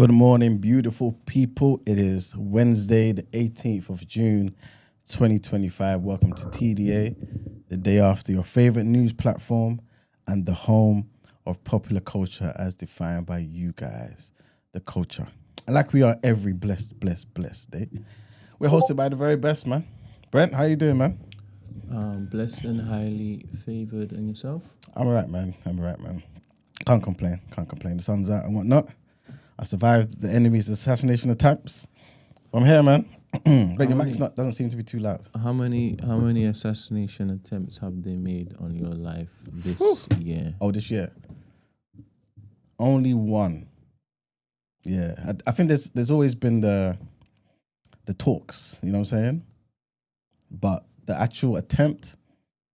Good morning, beautiful people. It is Wednesday, the 18th of June, 2025. Welcome to TDA, the day after your favorite news platform and the home of popular culture as defined by you guys, the culture. And like we are every blessed day. We're hosted by the very best, man. Brent, how you doing, man? Blessed and highly favored. And yourself? I'm all right, man. Can't complain. The sun's out and whatnot. I survived the enemy's assassination attempts. I'm here, man. But your mic's doesn't seem to be too loud. How many assassination attempts have they made on your life this year? Oh, this year? Only one. Yeah. I think there's always been the talks, you know what I'm saying? But the actual attempt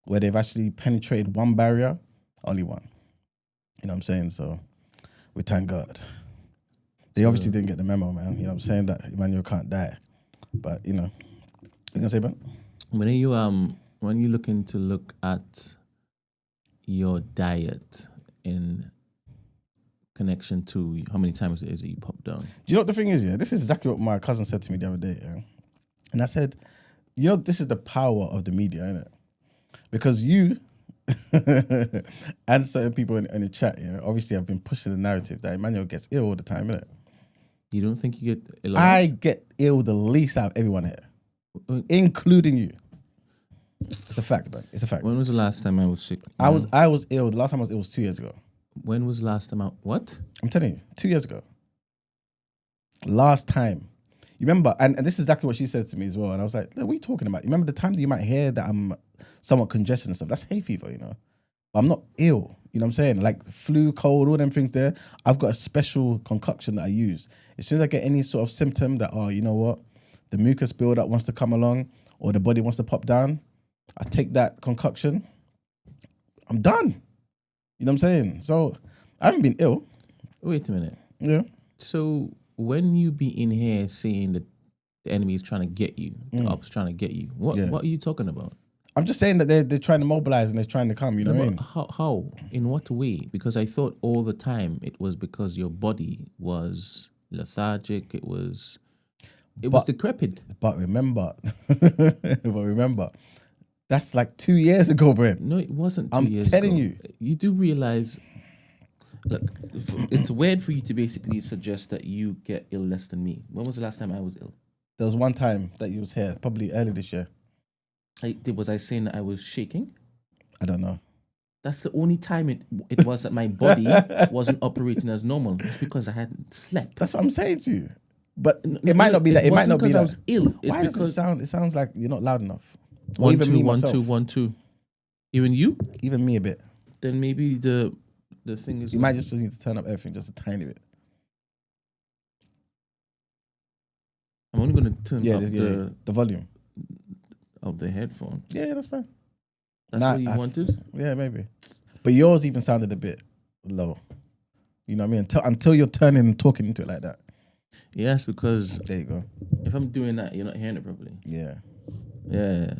where they've actually penetrated one barrier, only one. You know what I'm saying? So we thank God. They obviously didn't get the memo, man. You know what I'm saying? That Emmanuel can't die. But, you know. You gonna say, Ben? When you looking to look at your diet in connection to how many times it is that you pop down? Do you know what the thing is, yeah? This is exactly what my cousin said to me the other day, yeah? And I said, you know, this is the power of the media, isn't it? Because you and certain people in the chat, yeah, obviously have been pushing the narrative that Emmanuel gets ill all the time, innit? You don't think you get ill? I get ill the least out of everyone here, including you. It's a fact, man. It's a fact. When was the last time I was sick? I was ill. The last time I was ill was 2 years ago. When was the last time what? I'm telling you, 2 years ago. Last time. You remember, and this is exactly what she said to me as well. And I was like, what are you talking about? You remember the time that you might hear that I'm somewhat congested and stuff? That's hay fever, you know? But I'm not ill. You know what I'm saying? Like flu, cold, all them things there. I've got a special concoction that I use. As soon as I get any sort of symptom that, you know what? The mucus buildup wants to come along or the body wants to pop down, I take that concoction. I'm done. You know what I'm saying? So I haven't been ill. Wait a minute. Yeah. So when you be in here saying that the enemy is trying to get you, the ops trying to get you, what are you talking about? I'm just saying that they're trying to mobilize and they're trying to come, you know what I mean? How? In what way? Because I thought all the time it was because your body was lethargic, it was decrepit. But remember, that's like 2 years ago, Brent. No, it wasn't 2 years ago. I'm telling you. You do realize, look, it's weird for you to basically suggest that you get ill less than me. When was the last time I was ill? There was one time that you was here, probably early this year. Was I saying that I was shaking? I don't know. That's the only time it was that my body wasn't operating as normal. It's because I hadn't slept. That's what I'm saying to you. But it might not be that. It might not be that. I was ill. Why does it sound? It sounds like you're not loud enough. One, even two, me, one, myself. 2, 1, 2. Even you? Even me a bit. Then maybe the thing is. You might just need to turn up everything just a tiny bit. I'm only going to turn up the volume of the headphone. Yeah, that's fine. That's what you wanted? Yeah, maybe. But yours even sounded a bit low. You know what I mean? Until you're turning and talking into it like that. Yes, because there you go. If I'm doing that, you're not hearing it properly. Yeah. Yeah.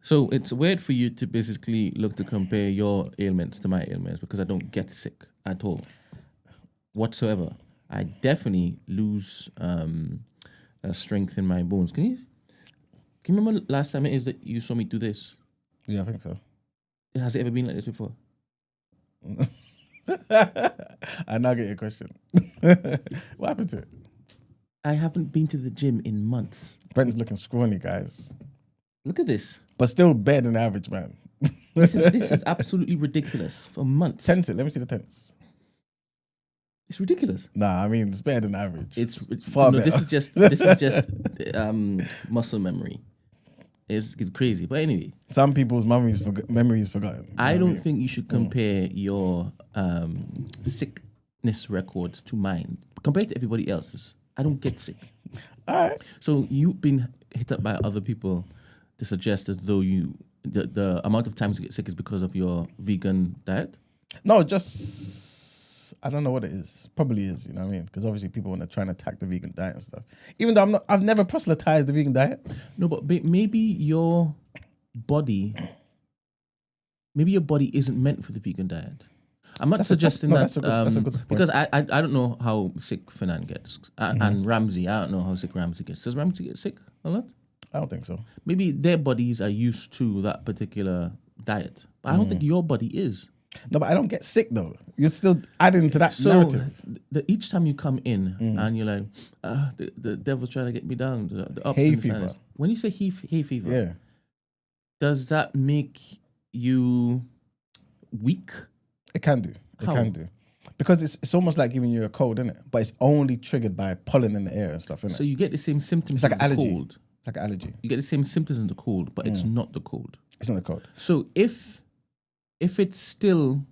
So it's weird for you to basically look to compare your ailments to my ailments because I don't get sick at all, whatsoever. I definitely lose strength in my bones. Can you remember last time it is that you saw me do this? Yeah, I think so. Has it ever been like this before? I now get your question. What happened to it? I haven't been to the gym in months. Brent's looking scrawny, guys. Look at this. But still better than average, man. This is absolutely ridiculous. For months. Tense it. Let me see the tense. It's ridiculous. Nah, I mean it's better than average. It's far better. This is just muscle memory. It's crazy. But anyway, some people's memory is forgotten. I don't think you should compare your sickness records to mine. Compare it to everybody else's. I don't get sick. All right. So you've been hit up by other people to suggest as though the amount of times you get sick is because of your vegan diet? No, just I don't know what it is. Probably is, you know what I mean? Because obviously people want to try and attack the vegan diet and stuff. Even though I've never proselytized the vegan diet. No, but maybe your body isn't meant for the vegan diet. I'm not suggesting that's that that's a good point. because I don't know how sick Fernand gets and Ramsey. I don't know how sick Ramsey gets. Does Ramsey get sick a lot? I don't think so. Maybe their bodies are used to that particular diet. But I don't think your body is. No, but I don't get sick though. You're still adding to that So narrative. each time you come in and you're like, the devil's trying to get me down. The ups Hay and fever. downs. When you say hay fever, Yeah. does that make you weak? It can do. It How? can do. Because it's almost like giving you a cold, isn't it? But it's only triggered by pollen in the air and stuff, isn't So it? you get the same symptoms It's like as an the allergy. cold. It's like an allergy. You get the same symptoms in the cold, but it's not the cold. It's not a cold. So if it's still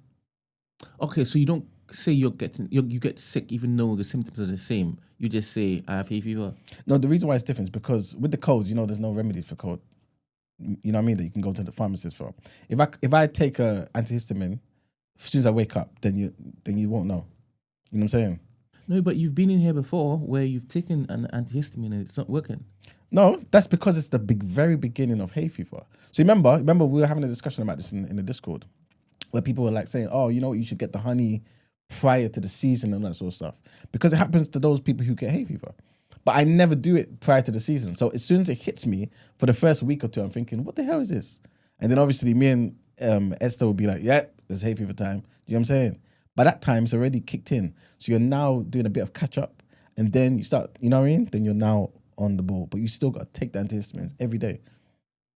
okay, so you don't say you get sick even though the symptoms are the same. You just say I have hay fever. No, the reason why it's different is because with the cold, there's no remedies for cold. You know what I mean? That you can go to the pharmacist for. If I take a antihistamine, as soon as I wake up, then you won't know. You know what I'm saying? No, but you've been in here before where you've taken an antihistamine and it's not working. No, that's because it's the very beginning of hay fever. So remember we were having a discussion about this in the Discord, where people were like saying, "Oh, you know what? You should get the honey prior to the season and that sort of stuff," because it happens to those people who get hay fever. But I never do it prior to the season. So as soon as it hits me, for the first week or two, I'm thinking, "What the hell is this?" And then obviously me and Esther would be like, "Yeah, it's hay fever time." Do you know what I'm saying? By that time, it's already kicked in. So you're now doing a bit of catch up, and then you start. You know what I mean? Then you're now on the ball, but you still got to take the antihistamines every day.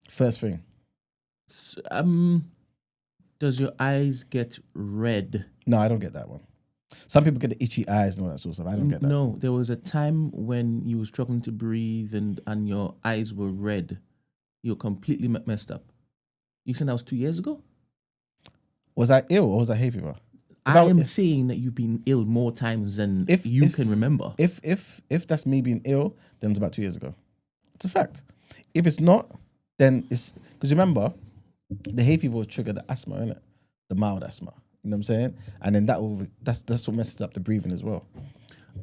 First thing. Does your eyes get red? No, I don't get that one. Some people get the itchy eyes and all that sort of stuff. I don't get that. No, there was a time when you were struggling to breathe and your eyes were red. You were completely messed up. You said that was 2 years ago? Was I ill or was I hay fever? I am saying that you've been ill more times than you can remember. If that's me being ill, then it's about 2 years ago. It's a fact. If it's not, then it's because remember, the hay fever will trigger the asthma, innit? The mild asthma. You know what I'm saying? And then that's what messes up the breathing as well.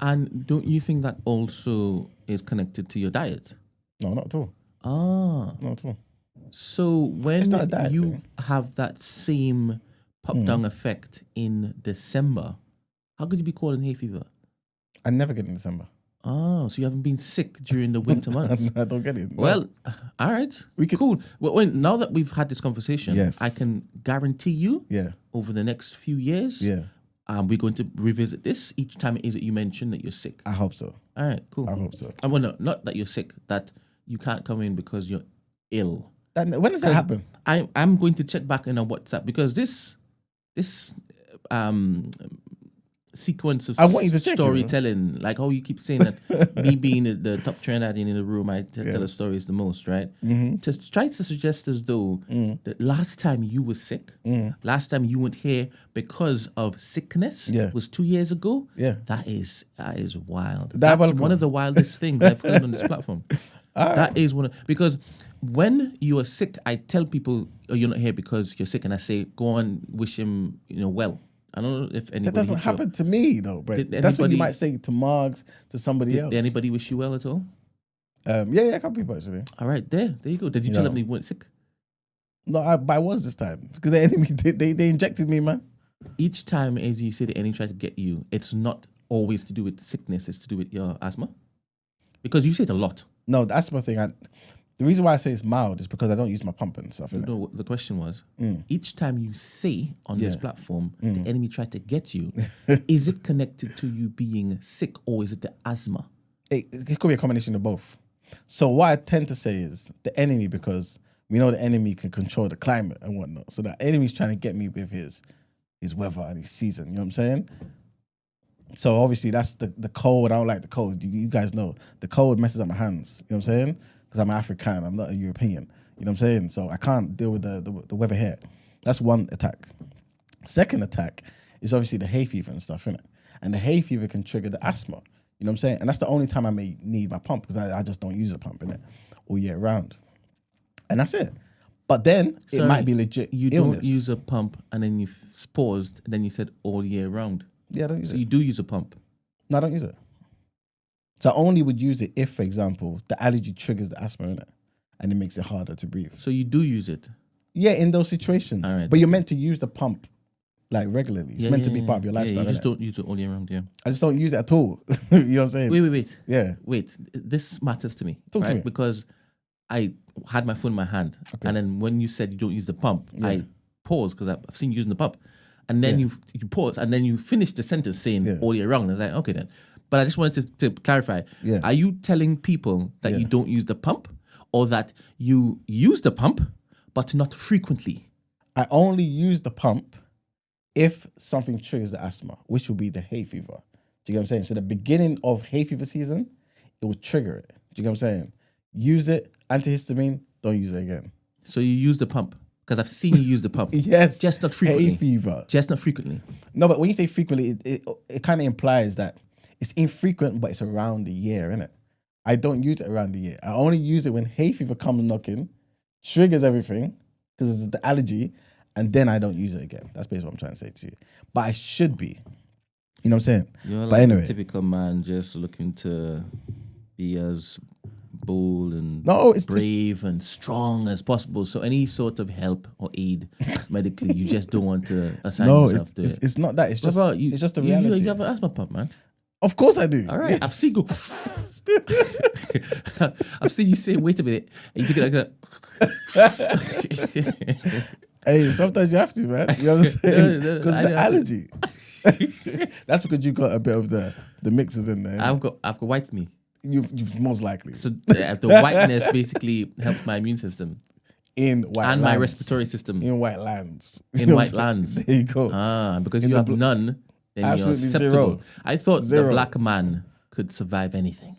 And don't you think that also is connected to your diet? No, not at all. Not at all. So when not a diet you thing. have that same pop down effect in December, how could you be calling hay fever? I never get it in December. Oh, so you haven't been sick during the winter months? I don't get it. No. Well, all right. Cool. Well, now that we've had this conversation, Yes. I can guarantee you Yeah. over the next few years, Yeah. we're going to revisit this each time it is that you mention that you're sick. I hope so. All right, cool. I hope so. Well, no, not that you're sick, that you can't come in because you're ill. When does that happen? I'm going to check back in on WhatsApp because this sequence of I want you to check it, storytelling, like how you keep saying that me being the top Trinidadian in the room, I tell the stories the most, right? To try to suggest as though the last time you were sick, last time you weren't here because of sickness was 2 years ago. Yeah. That is wild. That's Diabolical. one of the wildest things I've heard on this platform. That is because when you are sick, I tell people, "Oh, you're not here because you're sick," and I say, "Go on, wish him, well." I don't know if anybody. That doesn't hit you happen to me though, bro. Did That's what you anybody- might say to Margs, to somebody else. Did anybody wish you well at all? Yeah, a couple people actually. All right, there you go. Did you tell them you weren't sick? No, but I was this time because the enemy they injected me, man. Each time, as you say, the enemy tries to get you, it's not always to do with sickness. It's to do with your asthma, because you say it a lot. No, the asthma thing. The reason why I say it's mild is because I don't use my pump and stuff. Innit? No, the question was, each time you say on this platform, the enemy tried to get you, is it connected to you being sick or is it the asthma? It could be a combination of both. So what I tend to say is the enemy, because we know the enemy can control the climate and whatnot. So the enemy's trying to get me with his weather and his season. You know what I'm saying? So obviously that's the cold. I don't like the cold. You guys know the cold messes up my hands. You know what I'm saying? Because I'm African. I'm not a European. You know what I'm saying? So I can't deal with the weather here. That's one attack. Second attack is obviously the hay fever and stuff, innit? And the hay fever can trigger the asthma. You know what I'm saying? And that's the only time I may need my pump because I just don't use a pump, innit? All year round. And that's it. But then it might be legit You illness. don't use a pump and then you've paused and then you said all year round. Yeah, I don't use So it. you do use a pump. No, I don't use it. So I only would use it if, for example, the allergy triggers the asthma in it and it makes it harder to breathe. So you do use it. Yeah, in those situations. All right. But you're meant to use the pump like regularly. It's meant to be part of your lifestyle. You just innit? don't use it all year round. Yeah. I just don't use it at all. You know what I'm saying? Wait. Yeah. Wait. This matters to me, Talk to right? me. Because I had my phone in my hand, and then when you said you don't use the pump, I paused because I've seen you using the pump, and then you pause, and then you finish the sentence saying all year round. I was like, okay then. But I just wanted to clarify. Yeah. Are you telling people that you don't use the pump, or that you use the pump but not frequently? I only use the pump if something triggers the asthma, which will be the hay fever. Do you get what I'm saying? So the beginning of hay fever season, it will trigger it. Do you get what I'm saying? Use it, antihistamine, don't use it again. So you use the pump because I've seen you use the pump. Yes. Just not frequently. Hay fever. Just not frequently. No, but when you say frequently, it kind of implies that it's infrequent, but it's around the year, innit? I don't use it around the year. I only use it when hay fever comes knocking, triggers everything, because it's the allergy, and then I don't use it again. That's basically what I'm trying to say to you. But I should be. You know what I'm saying? You're But like anyway. a typical man just looking to be as bold and It's brave and strong as possible. So any sort of help or aid medically, you just don't want to assign yourself to it. it's not that. It's just Brother, you, it's just a you reality. You have an asthma pump, man. Of course I do. All right, Yes. I've seen you. I've seen you say, "Wait a minute," and you take it like that. Hey, sometimes you have to, man. You know what I'm saying? No, Because I the know. allergy. That's because you got a bit of the mixes in there. I've got white me. You most likely So the whiteness basically helps my immune system in white and lands. my respiratory system In white lands. in You know what white I'm saying? lands. There you go. Because In you the have none, then you're Absolutely susceptible. zero. I thought the Zero. black man could survive anything.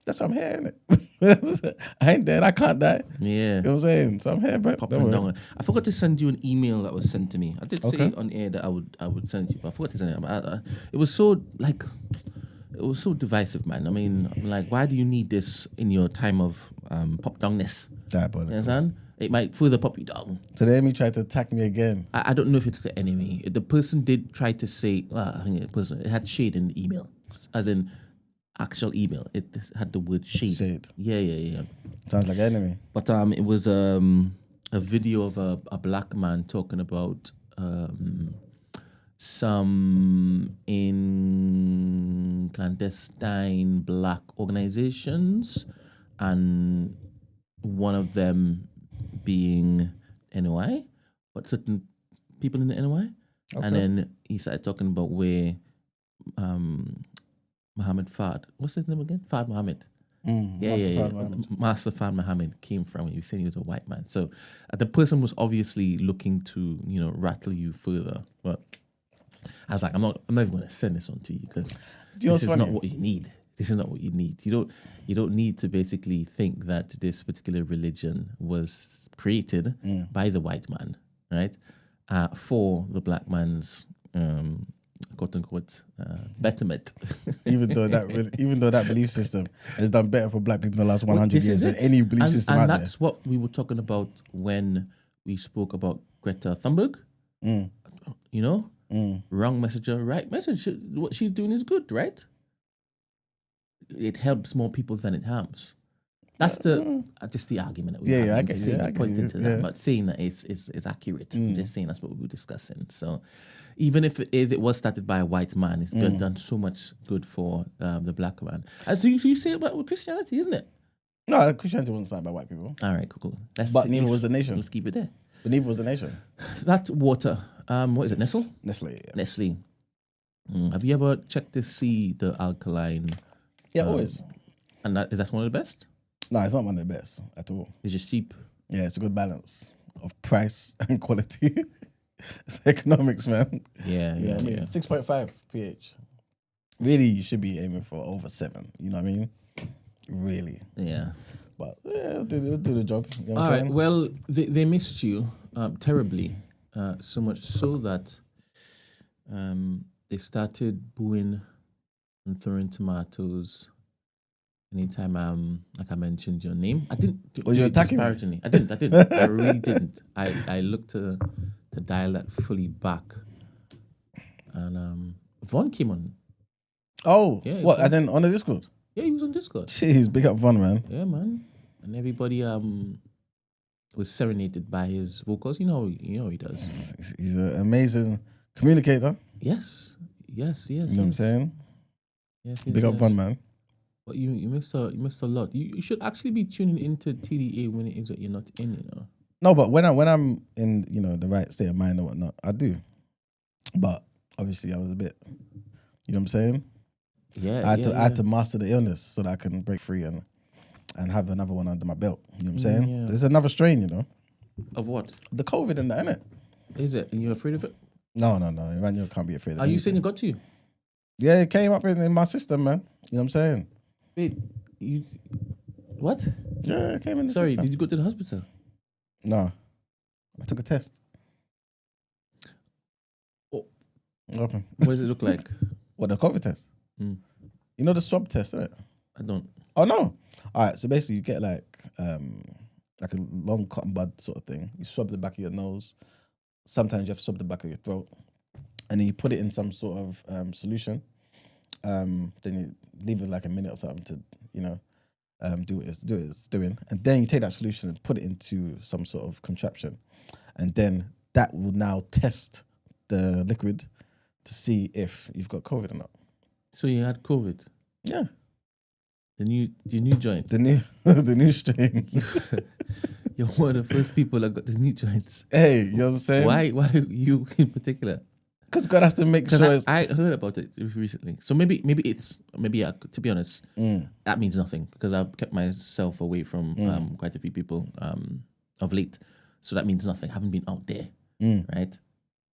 That's why I'm here, innit? I ain't dead. I can't die. Yeah. You know what I'm saying? So I'm here, bro. Pop Don't and worry. down. I forgot to send you an email that was sent to me. I did say Okay. on air that I would send it to you, but I forgot to send it. It was so it was so divisive, man. I mean, I'm like, why do you need this in your time of pop downness? Diabolical. You understand? It might further pop you down. So the enemy tried to attack me again. I don't know if it's the enemy. The person did try to say, I think it had shade in the email, as in actual email. It had the word shade. Shade. Yeah. Sounds like enemy. But it was a video of a black man talking about some in clandestine black organizations, and one of them being NOI, but certain people in the NOI. Okay. And then he started talking about where Muhammad Fard, what's his name again? Fard Muhammad. Master Fard Muhammad. Master Fard Muhammad came from. He was saying he was a white man. So the person was obviously looking to, rattle you further. But I was like, I'm not even going to send this on to you because you know this what's is funny? not what you need. This is not what you need. You don't need to basically think that this particular religion was created by the white man, right? For the black man's quote unquote betterment. even though that belief system has done better for black people in the last 100 This years is than it. any belief system and out there. that's what we were talking about when we spoke about Greta Thunberg. Wrong messenger, right message. What she's doing is good, right? It helps more people than it harms. That's just the argument that we have. I I'm get just you. saying I it get points you. into Yeah. that, but saying that it's accurate. I'm just saying that's what we were discussing. So even if it was started by a white man, it's done so much good for the black man. And so you say about with Christianity, isn't it? No, Christianity wasn't started by white people. All right, cool. But neither was the nation. Let's keep it there. But neither was the nation. That water, what is it, Nestle? Nestle. Yeah, Nestle. Have you ever checked to see the alkaline? Always. And is that one of the best? No, it's not one of the best at all. It's just cheap. Yeah, it's a good balance of price and quality. It's economics, man. Yeah. 6.5 pH. Really, you should be aiming for over 7. You know what I mean? Really. Yeah. But it'll do the job. You know what All I'm right. saying? Well, they missed you terribly, so much so that they started booing and throwing tomatoes anytime like I mentioned your name. I didn't. Was you attacking me? disparagingly. I didn't. I really didn't. I looked to dial that fully back, and Vaughn came on. Oh, Yeah, what? it's As in on the Discord? Yeah, he was on Discord. Jeez, big up Von, man. Yeah, man. And everybody was serenaded by his vocals. You know he does. He's an amazing Communicator. Yes. Yes. You know what I'm saying? Yes. Big up Von, man. But you missed a lot. You should actually be tuning into TDA when it is that you're not in, you know. No, but when I'm in, you know, the right state of mind and whatnot, I do. But obviously, I was a bit, you know what I'm saying? Yeah. I had to master the illness so that I can break free and have another one under my belt. You know what I'm saying? Yeah. There's another strain, you know. Of what? The COVID and that, innit? Is it? Are you afraid of it? No. Iranian can't be afraid of it. Are you saying it got to you? Yeah, it came up in my system, man. You know what I'm saying? Wait, you... What? Yeah, it came in the Sorry, system. did you go to the hospital? No. I took a test. Oh. What happened? What does it look like? What, the COVID test? Mm. You know the swab test, isn't it? I don't. Oh, no. All right, so basically you get like a long cotton bud sort of thing. You swab the back of your nose. Sometimes you have to swab the back of your throat. And then you put it in some sort of solution. Then you leave it like a minute or something to, you know, do what it's doing. And then you take that solution and put it into some sort of contraption. And then that will now test the liquid to see if you've got COVID or not. So you had COVID? Yeah. The new joint? The new strain. You're one of the first people that got the new joints. Hey, you know what I'm saying? Why you in particular? Because God has to make sure I heard about it recently. So maybe to be honest, that means nothing because I've kept myself away from quite a few people of late. So that means nothing. I haven't been out there, right?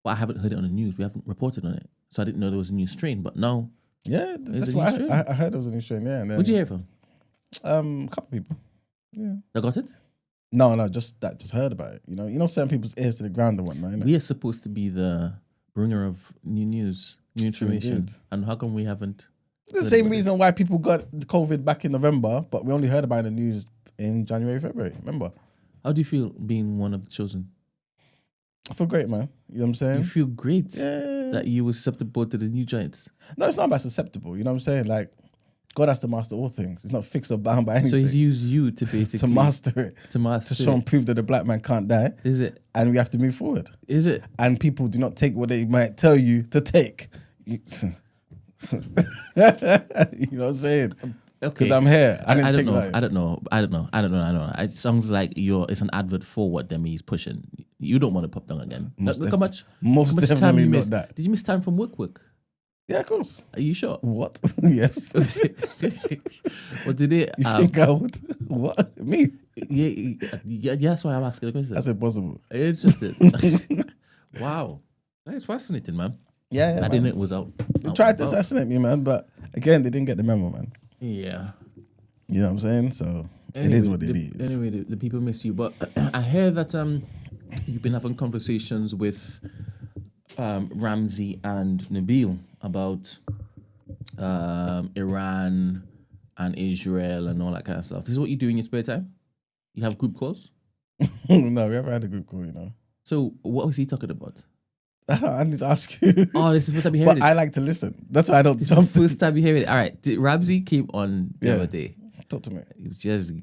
But I haven't heard it on the news. We haven't reported on it. So I didn't know there was a new strain. But now, yeah, that's why I heard there was a new strain. Yeah, and then, where'd you hear from? A couple people. Yeah, That got it? No, just heard about it. You know, certain people's ears to the ground and whatnot. Innit? We are supposed to be the bringer of new news, new information, indeed. and how come we haven't? The same reason why people got the COVID back in November, but we only heard about it in the news in January, February. Remember? How do you feel being one of the chosen? I feel great, man. You know what I'm saying? You feel great Yeah. that you were susceptible to the new giants. No, it's not about susceptible. You know what I'm saying? Like, God has to master all things. It's not fixed or bound by anything. So he's used you to basically to master it. To show and prove that the black man can't die. Is it? And we have to move forward. Is it? And people do not take what they might tell you to take. You know what I'm saying? Okay. Because I'm here. I don't know. that. I don't know. It sounds like it's an advert for what them he's pushing. You don't want to pop down again. Look how much time definitely you not missed. that. Did you miss time from work? Yeah, of course. Are you sure? What? Yes. What did it? You think I would? What? Me? Yeah, that's why I'm asking the question. That's impossible. Interesting. Wow. That's fascinating, man. Yeah, I didn't know it was out. They tried to assassinate me, man, but again, they didn't get the memo, man. Yeah. You know what I'm saying? So Anyway, it is what it is. Anyway, the people miss you. But I hear that you've been having conversations with Ramsey and Nabil about Iran and Israel and all that kind of stuff. This is what you do in your spare time? You have group calls? No, we haven't had a group call, you know. So what was he talking about? I need to ask you. Oh, this is the first time you heard But it. I like to listen. That's why I don't This jump. is the first time you hear it. All right. Ramsey came on the other day. Talk to me. He was just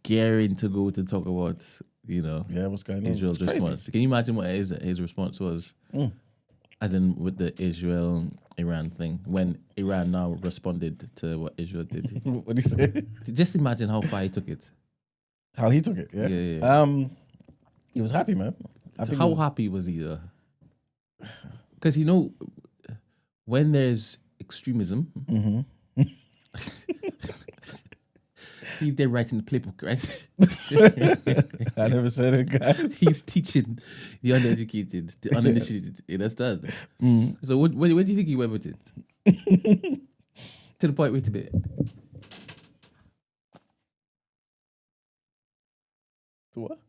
gearing to go to talk about, Yeah, what's going on? Israel's It's crazy. response. Can you imagine what his response was? As in with the Israel-Iran thing, when Iran now responded to what Israel did. What did he say? Just imagine how far he took it. How he took it, yeah? Yeah. He was happy, man. How happy was he though? Because when there's extremism, he's there writing the playbook, right? I never said it, guys. He's teaching the uneducated, the uninitiated. You understand? So where do you think he went with it? To the point, wait a bit. To what?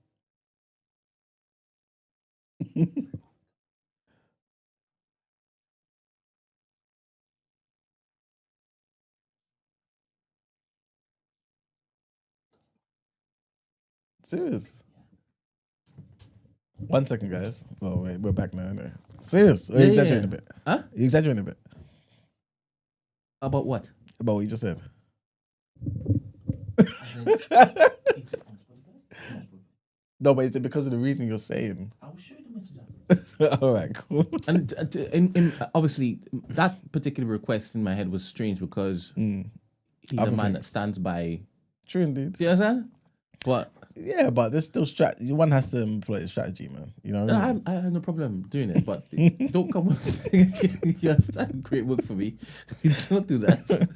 Serious? 1 second, guys. Oh, wait, we're back now. Anyway. Serious? Or are you exaggerating a bit? Huh? Are you exaggerating a bit About what? about what you just said? No, but is it because of the reason you're saying? I'll show you the message. All right, cool. And obviously, that particular request in my head was strange because he's Other a man that things. stands by. True indeed. Do you understand? But Yeah, but there's still strategy. One has to employ a strategy, man. You know what I mean? I have no problem doing it. But don't come on. You understand? Great work for me. Don't do that.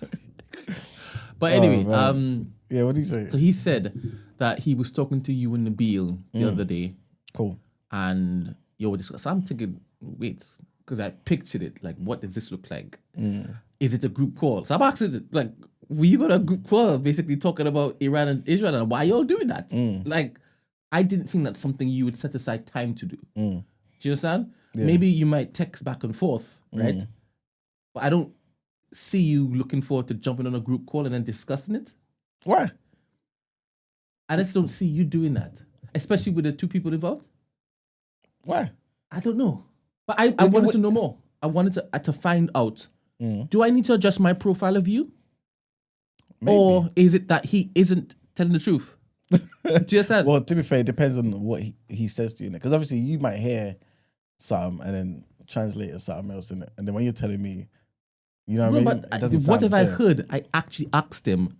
But anyway, man. Yeah, what did he say? so he said that he was talking to you and Nabil the other day, Cool. and you were discussing. So I'm thinking, wait, because I pictured it. Like, what does this look like? Is it a group call? So I'm asking, like, were you on a group call basically talking about Iran and Israel and why y'all doing that? Like, I didn't think that's something you would set aside time to do. Do you understand? Yeah. Maybe you might text back and forth, right? But I don't see you looking forward to jumping on a group call and then discussing it. Why? I just don't see you doing that, especially with the two people involved. Why? I don't know. But I wanted to know more. I wanted to find out, do I need to adjust my profile of you? Maybe. Or is it that he isn't telling the truth? Do you understand? Well, to be fair, it depends on what he says to you. Because obviously you might hear something and then translate it as something else in it. And then when you're telling me, you know what I mean? But what if I heard, I actually asked him,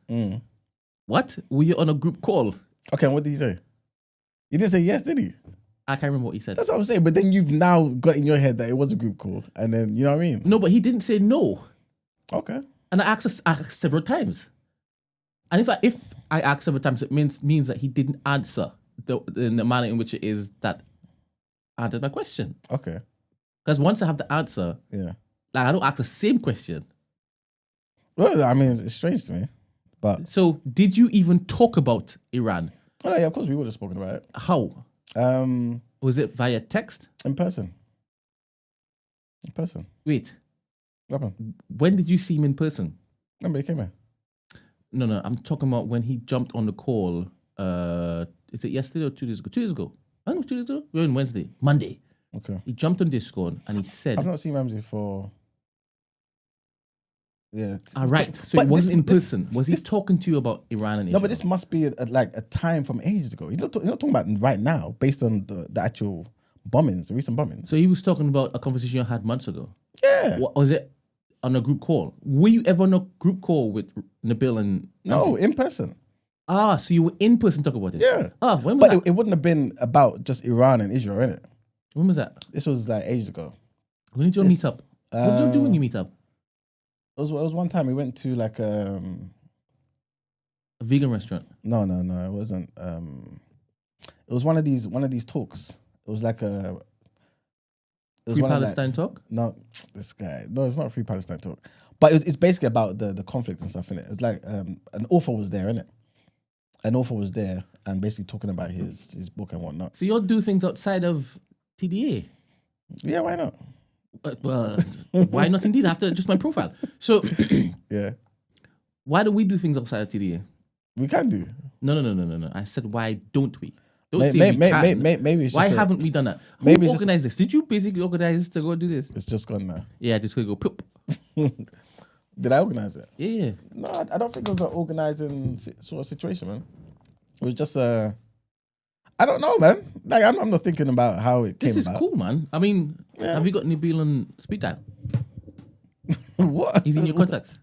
what? Were you on a group call? Okay, and what did he say? He didn't say yes, did he? I can't remember what he said. That's what I'm saying. But then you've now got in your head that it was a group call. And then, you know what I mean? No, but he didn't say no. Okay. And I asked several times. And if I asked several times, it means that he didn't answer in the manner in which it is that answered my question. Okay. Because once I have the answer, Yeah. like I don't ask the same question. Well, I mean, it's strange to me. But So did you even talk about Iran? oh, yeah, of course we would have spoken about it. How? Was it via text? In person. In person. Wait, What happened? when did you see him in person? Remember, he came here. No, I'm talking about when he jumped on the call. Is it yesterday or 2 days ago? 2 days ago. I don't know, 2 days ago. We're on Monday. Okay. He jumped on Discord and he said, I've not seen Ramsey for. Yeah. all right, so But it wasn't in this- person. Was he talking to you about Iran and No, Israel? but this must be a time from ages ago. He's not talking about right now, based on the actual bombings, the recent bombings. So he was talking about a conversation you had months ago. Yeah. What, was it on a group call? Were you ever on a group call with Nabil and No, Ramsey? in person. Ah, so you were in person talking about it? Yeah. Ah, when was But that? it wouldn't have been about just Iran and Israel, innit? When was that? This was like ages ago. When did you all meet up? What did you do when you meet up? It was one time we went to like A vegan restaurant. no, it wasn't. It was one of these talks. It was like a Free Palestine talk? No, this guy. No, it's not a Free Palestine talk. But it's basically about the conflict and stuff in it. It's like an author was there, innit? An author was there and basically talking about his book and whatnot. So you all do things outside of TDA? Yeah, why not? Well, why not indeed? After just my profile. So Yeah, why don't we do things outside of TDA? we can do. No. I said, why don't we? Don't May- say may- we may- can. may- maybe it's Why just a- haven't we done that? maybe Who it's just- organized this? Did you basically organize this to go do this? It's just gone now. Yeah, just gonna go poop. Did I organize it? Yeah. No, I don't think it was an organizing sort of situation, man. It was just I don't know, man. Like I'm not thinking about how it came This is about. cool, man. I mean, have you got Nabil on speed dial? What? He's in your contacts.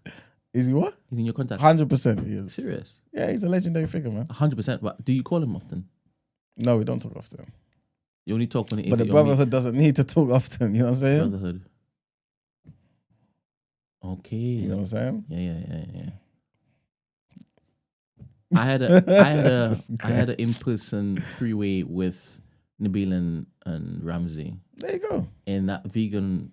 Is he what? He's in your contacts. 100% he is. Serious? Yeah, he's a legendary figure, man. 100%. But do you call him often? No, we don't talk often. You only talk when it is But the at your brotherhood meet. doesn't need to talk often. You know what I'm saying? Brotherhood. Okay. You know what I'm saying? Yeah. I had a This I guy. had an in-person three-way with Nabil and Ramsey There you go. in that vegan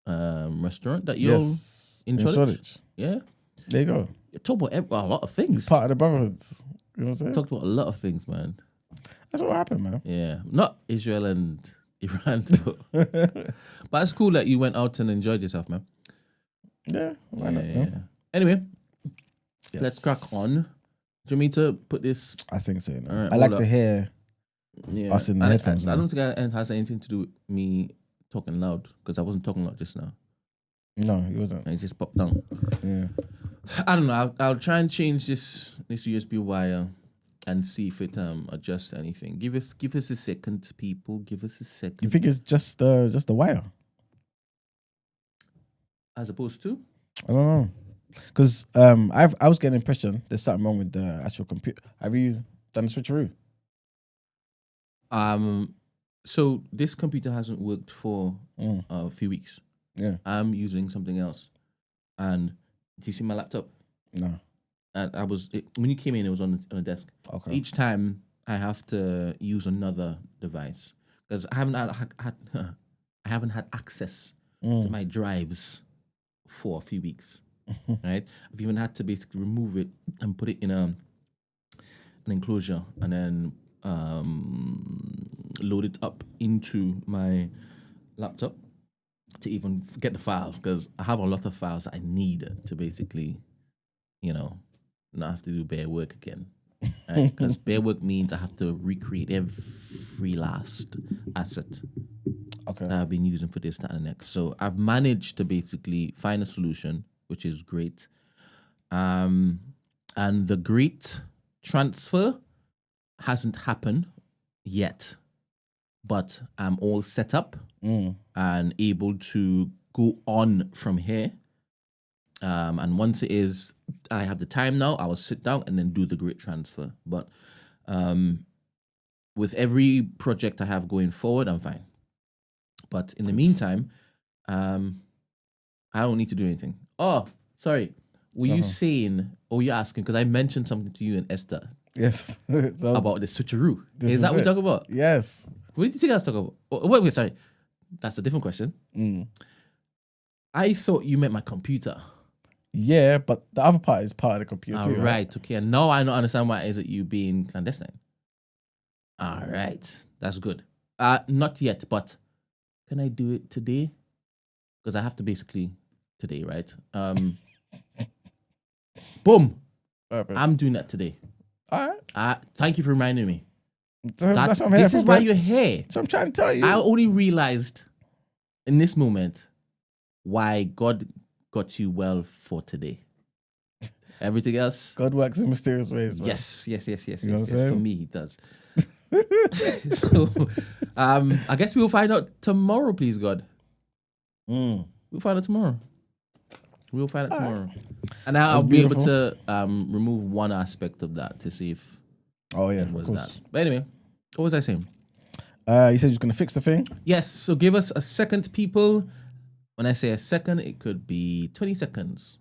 restaurant that you're Yes. in In Shoreditch. Shoreditch. Yeah. There you go. You talk about a lot of things. Part of the brotherhood. You know what I'm saying? Talked about a lot of things, man. That's what happened, man. Yeah. Not Israel and Iran, but it's cool that you went out and enjoyed yourself, man. Yeah. Why not? Yeah. man? Anyway, Yes. let's crack on. Do you want me to put this? I think so. You know? All right, I like hold to up. hear Yeah, us in the headphones. I now. don't think it has anything to do with me talking loud because I wasn't talking loud just now. No, he wasn't. I just popped down. Yeah. I don't know. I'll try and change this USB wire and see if it adjusts anything. Give us a second, people. Give us a second. You think it's just the wire? As opposed to? I don't know. Because I was getting the impression there's something wrong with the actual computer. Have you done the switcheroo? So this computer hasn't worked for a few weeks. Yeah. I'm using something else. And do you see my laptop? No. And when you came in, it was on the desk. Okay. Each time I have to use another device because I haven't had access to my drives for a few weeks. Right? I've even had to basically remove it and put it in an enclosure and then load it up into my laptop to even get the files, because I have a lot of files that I need to basically, not have to do bare work again. Right? Because bare work means I have to recreate every last asset that I've been using for this, that, and the next. So I've managed to basically find a solution, which is great. And the great transfer hasn't happened yet, but I'm all set up and able to go on from here. And once it is, I have the time now, I will sit down and then do the great transfer. But with every project I have going forward, I'm fine. But in the meantime, I don't need to do anything. Oh, sorry. Were you saying, you're asking, because I mentioned something to you and Esther. Yes. About the switcheroo. Is that what we're talking about? Yes. What did you think I was talking about? Oh, wait, sorry. That's a different question. I thought you meant my computer. Yeah, but the other part is part of the computer too, right? Okay, and now I don't understand why is it you being clandestine. All right, that's good. Not yet, but can I do it today? Because I have to basically today, right? Boom. Perfect. I'm doing that today. All right. Thank you for reminding me. That's what I'm here this for, is why bro. you're here. So I'm trying to tell you. I only realized in this moment why God got you well for today. Everything else, God works in mysterious ways, bro. yes. You know what I'm Yes. saying? For me, he does. So, I guess we'll find out tomorrow, please, God. We'll find out tomorrow. And I'll be able to remove one aspect of that to see if Oh yeah, it was of course. that. But anyway, what was I saying? You said you was gonna fix the thing. Yes. So give us a second, people. When I say a second, it could be 20 seconds.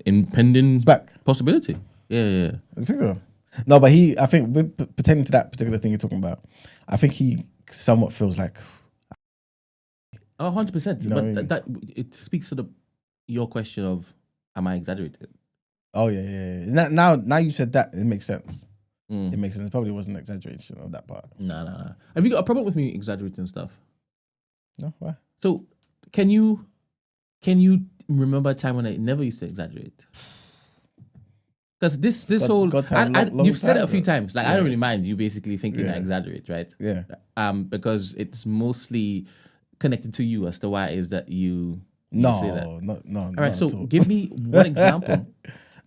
Impending Back. possibility. Yeah. I think so. No, but I think pertaining to that particular thing you're talking about, I think he somewhat feels like. Oh, 100%. You know what I mean? But that it speaks to your question of, am I exaggerating? Oh yeah. Now you said that, it makes sense. It makes sense. It probably wasn't an exaggeration of that part. No. Have you got a problem with me exaggerating stuff? No, why? So can you remember a time when I never used to exaggerate? Because this whole you've said it a few times. Like I don't really mind you basically thinking I exaggerate, right? Yeah. Because it's mostly connected to you as to why it is that you say that. No. All right, so give me one example.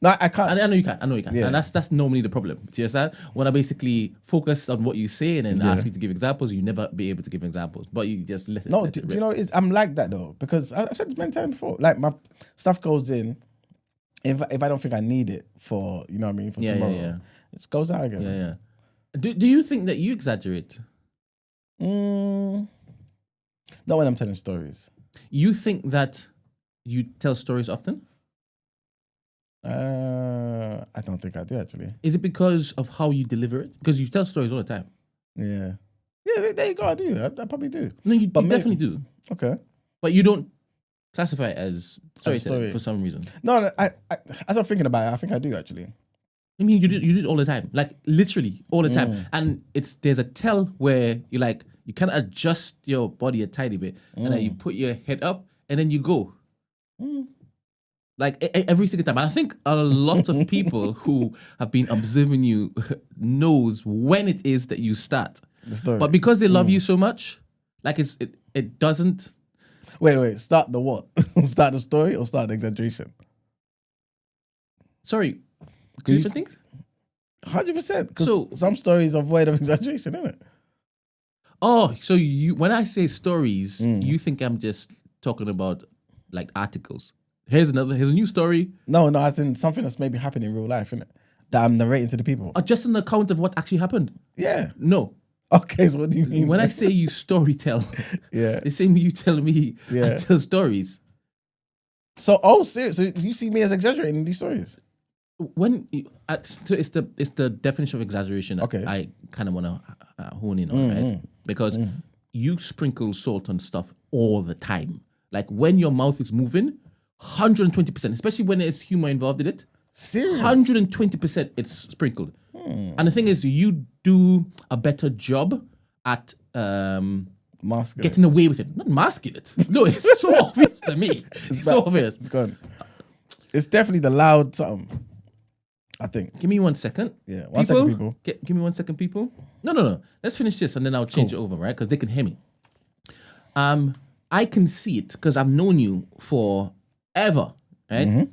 No, I can't. I know you can. Yeah. And that's normally the problem. Do you understand? When I basically focus on what you say and then ask you to give examples, you never be able to give examples. But you just let it. No, do you know, I'm like that though, because I've said this many times before. Like my stuff goes in, if I don't think I need it for, you know what I mean, for tomorrow, it just goes out again. Yeah. Do you think that you exaggerate? Not when I'm telling stories. You think that you tell stories often? I don't think I do actually. Is it because of how you deliver it? Because you tell stories all the time. Yeah, there you go. I do. I probably do. No, you definitely do. Okay, but you don't classify it as storytelling for some reason. No, I as I'm thinking about it, I think I do actually. I mean, you do it all the time, like literally all the time. And there's a tell where you kind of adjust your body a tiny bit, and then you put your head up, and then you go. Like every single time. And I think a lot of people who have been observing you knows when it is that you start. The story. But because they love you so much, like it doesn't. Wait. Start the what? Start the story or start the exaggeration? Sorry, two different things? 100%. Because So- some stories are void of exaggeration, isn't it? Oh, so when I say stories, you think I'm just talking about like articles. Here's a new story. No, as in something that's maybe happening in real life, innit? That I'm narrating to the people. Or just an account of what actually happened. Yeah. No. Okay, so what do you mean? When I say you story tell, Yeah. the same you tell me I Yeah. tell stories. So, serious. So you see me as exaggerating in these stories? When so it's the definition of exaggeration that Okay. I kind of want to hone in on, right? Because you sprinkle salt on stuff all the time. Like when your mouth is moving, 120%, especially when there's humor involved in it. Serious? 120% it's sprinkled. And the thing is, you do a better job at Masking getting away with it. Not masking it. No, it's so obvious to me. It's so obvious. It's gone. It's definitely the loud something, I think. Give me 1 second. Yeah, 1 second, people. Give me 1 second, people. No. Let's finish this and then I'll change it over, right? Because they can hear me. I can see it because I've known you forever, right?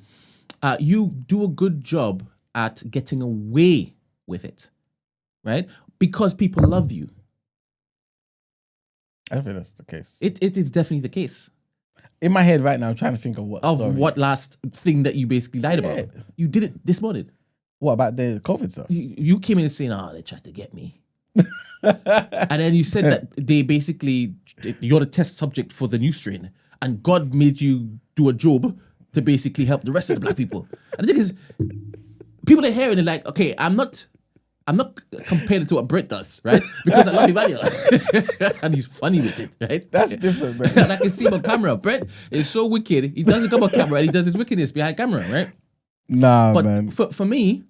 You do a good job at getting away with it, right? Because people love you. I think that's the case. It is definitely the case. In my head right now, I'm trying to think of what story. What last thing that you basically lied about. You did it this morning. What about the COVID stuff? You came in and saying, they tried to get me. And then you said that they basically, you're the test subject for the new strain. And God made you do a job to basically help the rest of the black people. And the thing is, people are hearing it like, okay, I'm not comparing it to what Brent does, right? Because I love Emmanuel. And he's funny with it, right? That's different, man. And I can see him on camera. Brent is so wicked. He doesn't come on camera and he does his wickedness behind camera, right? Nah, But man. for me,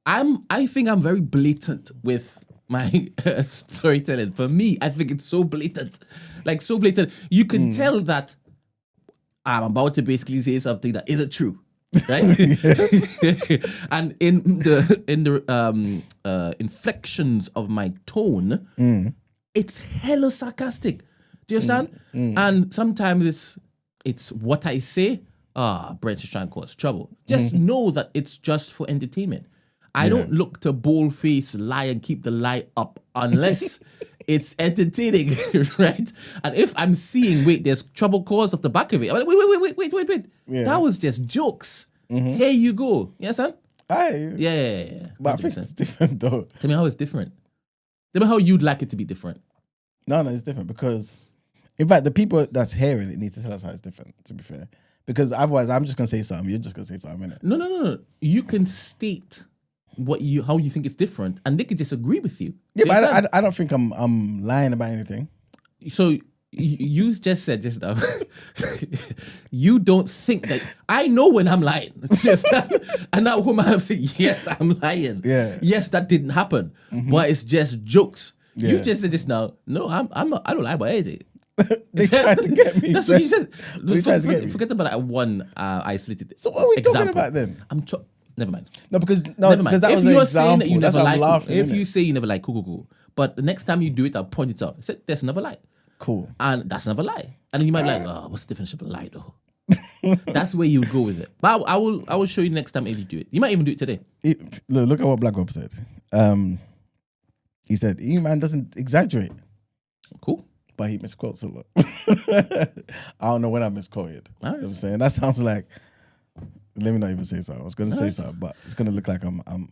I think I'm very blatant with my storytelling. For me, I think it's so blatant. Like so blatant. You can tell that I'm about to basically say something that isn't true. Right? And in the inflections of my tone, it's hella sarcastic. Do you understand? And sometimes it's what I say. Brent is trying to cause trouble. Just know that it's just for entertainment. I don't look to boldface lie and keep the lie up unless it's entertaining, right? And if I'm seeing, there's trouble caused off the back of it. I'm like, wait. Yeah. That was just jokes. Here you go. You understand? Yeah. But I think 100%. it's different though. Tell me how it's different. Tell me how you'd like it to be different. No, it's different because, in fact, the people that's hearing it need to tell us how it's different, to be fair. Because otherwise, I'm just going to say something, you're just going to say something, innit? No. You can state how you think it's different and they could disagree with you. Yeah, Do you but understand? I don't think I'm lying about anything. So you just said just now, you don't think that I know when I'm lying. And that woman have said, yes, I'm lying. Yeah. Yes, that didn't happen, but it's just jokes. Yeah. You just said this now. No, I don't lie about anything. They tried to get me. That's what you said. They tried to get me. Forget about that one isolated. So what are we talking example. about then? Never mind. No, because Never mind. that If was an you're saying that example. you That's never why I'm lie, laughing, if innit? you say you never lie, cool. But the next time you do it, I'll point it out. I said, there's another lie. Cool. And that's another lie. And then you might be like, what's the definition of a lie though? That's where you go with it. But I will show you next time if you do it. You might even do it today. Look at what Black Rob said. He said, E-Man doesn't exaggerate, Cool. but he misquotes a lot. I don't know when I misquoted. You know what I'm saying? That sounds like, let me not even say something. I was going to say something, but it's going to look like I'm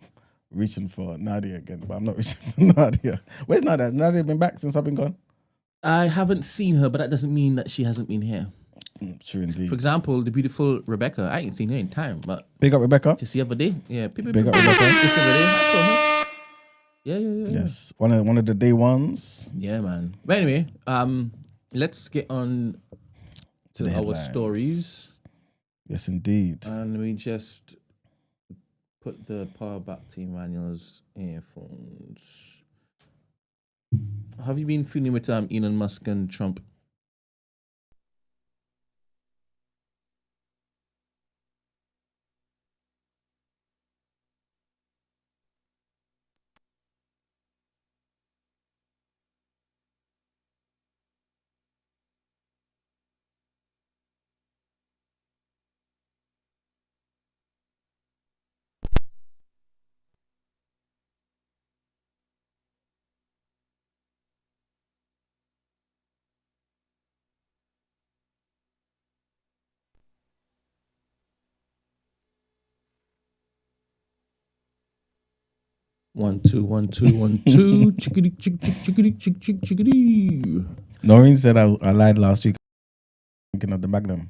reaching for Nadia again, but I'm not reaching for Nadia. Where's Nadia? Has Nadia been back since I've been gone? I haven't seen her, but that doesn't mean that she hasn't been here. True indeed. For example, the beautiful Rebecca, I ain't seen her in time, but Big up Rebecca. just the other day. Yeah, Big up Rebecca. Just the other day, I saw her. Yeah. Yes, one of the day ones. Yeah, man. But anyway, let's get on to the our headlines. stories. Yes, indeed. And we just put the power back to Emmanuel's earphones. Have you been feeling with Elon Musk and Trump? 1 2 1 2 1 2. Chickadee chick chick chickadee chick chick chickadee. Noreen said I lied last week. Thinking of the Magnum.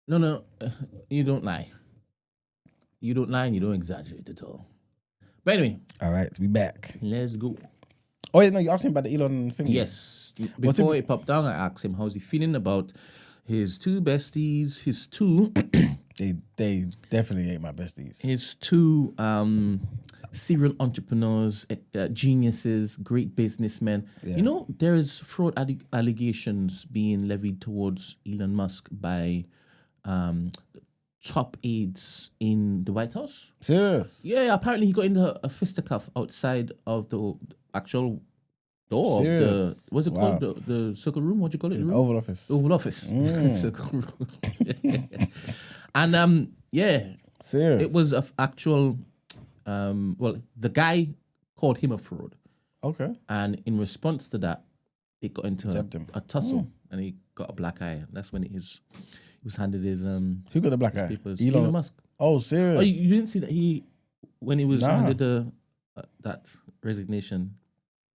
No, you don't lie. You don't lie and you don't exaggerate at all. But anyway, All right, we back. let's go. Oh yeah, no, you asked me about the Elon thing. Yes. Before it popped down, I asked him how's he feeling about his two besties, his two They definitely ain't my besties. his two serial entrepreneurs, geniuses, great businessmen. Yeah. You know, there is fraud allegations being levied towards Elon Musk by top aides in the White House. Serious? Yeah, apparently he got into a fisticuff outside of the actual door of the, Serious? what's it Wow. called? The circle room? What do you call it? The room? Oval Office. Oval Office. Circle room. And yeah, Serious? it was an actual, well, the guy called him a fraud. Okay. And in response to that, they got into Jabbed him. a tussle and he got a black eye. That's when he was handed his Who got the black eye? papers. Elon Musk. Oh, serious? Oh, you didn't see that when he was Nah. handed that resignation.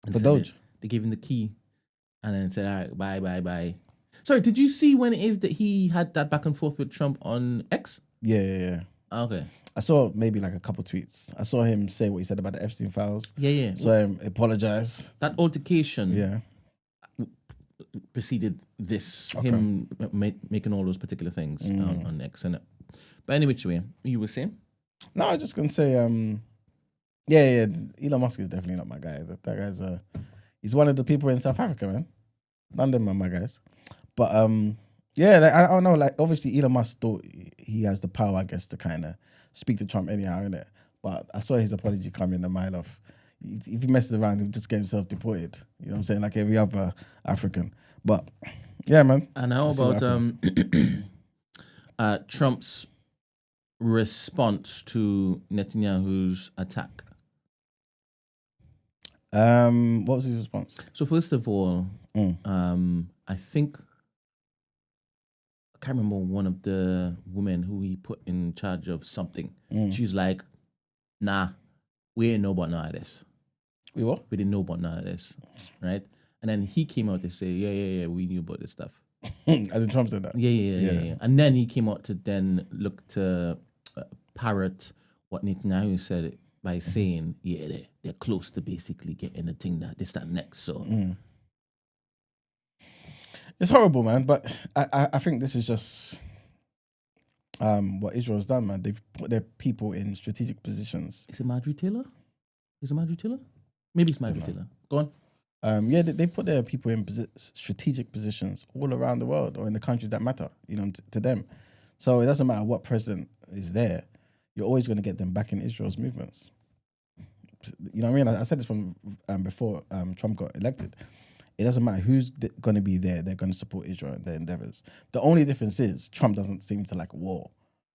and For said Doge? they gave him the key and then said, all right, bye. Sorry, did you see when it is that he had that back and forth with Trump on X? Yeah. Okay. I saw maybe like a couple tweets. I saw him say what he said about the Epstein files. Yeah. Saw him apologize. That altercation Yeah. preceded this, Okay. him making all those particular things on X. And but anyway, which way you were saying? No, I was just gonna say, yeah. Elon Musk is definitely not my guy. That guy's he's one of the people in South Africa, man. None of them are my guys. But yeah, like, I don't know. Like, obviously, Elon Musk thought he has the power, I guess, to kind of speak to Trump anyhow, innit? But I saw his apology come in a mile off. If he messes around, he'll just get himself deported. You know what I'm saying? Like every other African. But yeah, man. And how We'll see what about Trump's response to Netanyahu's attack? What was his response? So first of all, I think I can't remember one of the women who he put in charge of something. She's like, "Nah, we ain't know about none of this. We what? We didn't know about none of this, right?" And then he came out to say, "Yeah, we knew about this stuff." As in Trump said that. Yeah. And then he came out to then look to parrot what Netanyahu said by saying, "Yeah, they're close to basically getting the thing that next." So. It's horrible, man. But I think this is just what Israel's done, man. They've put their people in strategic positions. Is it Marjorie Taylor? Maybe it's Marjorie Taylor. Go on. Yeah, they put their people in strategic positions all around the world or in the countries that matter, you know, to them. So it doesn't matter what president is there. You're always going to get them back in Israel's movements. You know what I mean? I said this from before Trump got elected. It doesn't matter who's going to be there. They're going to support Israel and their endeavors. The only difference is Trump doesn't seem to like war.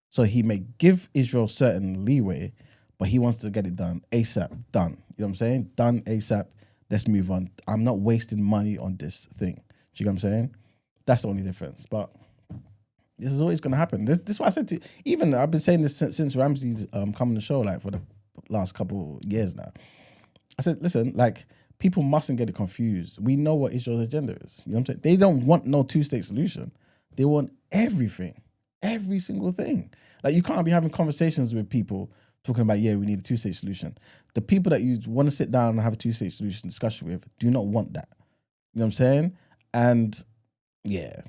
So he may give Israel certain leeway, but he wants to get it done ASAP. Done. You know what I'm saying? Done ASAP. Let's move on. I'm not wasting money on this thing. Do you know what I'm saying? That's the only difference. But this is always going to happen. This is why I said to even I've been saying this since Ramsey's come on the show, like for the last couple years now. I said, listen, like, people mustn't get it confused. We know what Israel's agenda is. You know what I'm saying? They don't want no two-state solution. They want everything. Every single thing. Like, you can't be having conversations with people talking about, yeah, we need a two-state solution. The people that you want to sit down and have a two-state solution discussion with do not want that. You know what I'm saying? And, yeah.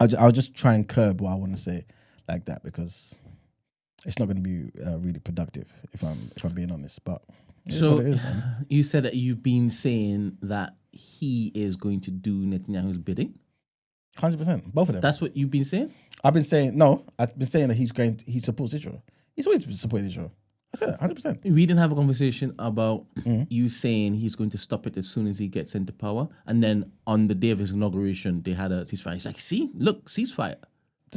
I'll just try and curb what I want to say like that because it's not going to be really productive if I'm being honest. But so you said that you've been saying that he is going to do Netanyahu's bidding. 100%, both of them. That's what you've been saying. I've been saying that he supports Israel. He's always supported Israel. I said that 100%. We didn't have a conversation about you saying he's going to stop it as soon as he gets into power, and then on the day of his inauguration, they had a ceasefire. He's like, "See, look, ceasefire."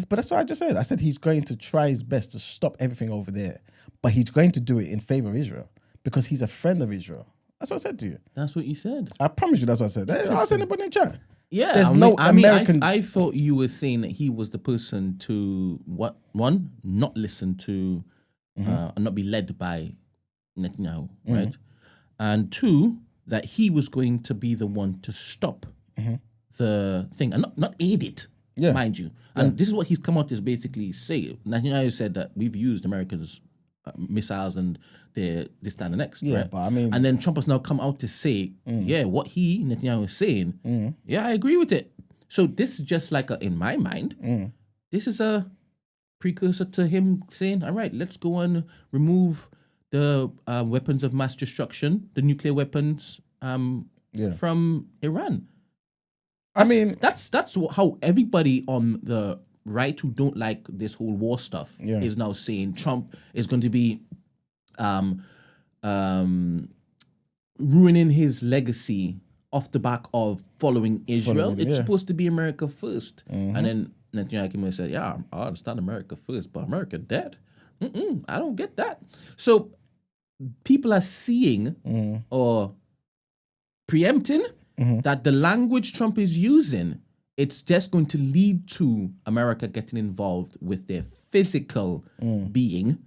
But that's what I just said. I said he's going to try his best to stop everything over there, but he's going to do it in favor of Israel because he's a friend of Israel. That's what I said to you. That's what you said. I promise you that's what I said. I said it in the chat. Yeah, There's no American... I thought you were saying that he was the person to not listen to and not be led by Netanyahu, right? And two, that he was going to be the one to stop the thing and not aid it, Yeah. mind you. And this is what he's come out to basically say. Netanyahu said that we've used Americans' missiles and this, that, and the next. Yeah, right? but I mean, and then Trump has now come out to say, what Netanyahu is saying, I agree with it. So this is just like in my mind, this is a precursor to him saying, all right, let's go and remove the weapons of mass destruction, the nuclear weapons from Iran. That's how everybody on the right who don't like this whole war stuff is now saying Trump is going to be ruining his legacy off the back of following Israel. It's supposed to be America first. And then Netanyahu came and said, I understand America first, but America dead. I don't get that. So people are seeing or preempting that the language Trump is using, it's just going to lead to America getting involved with their physical being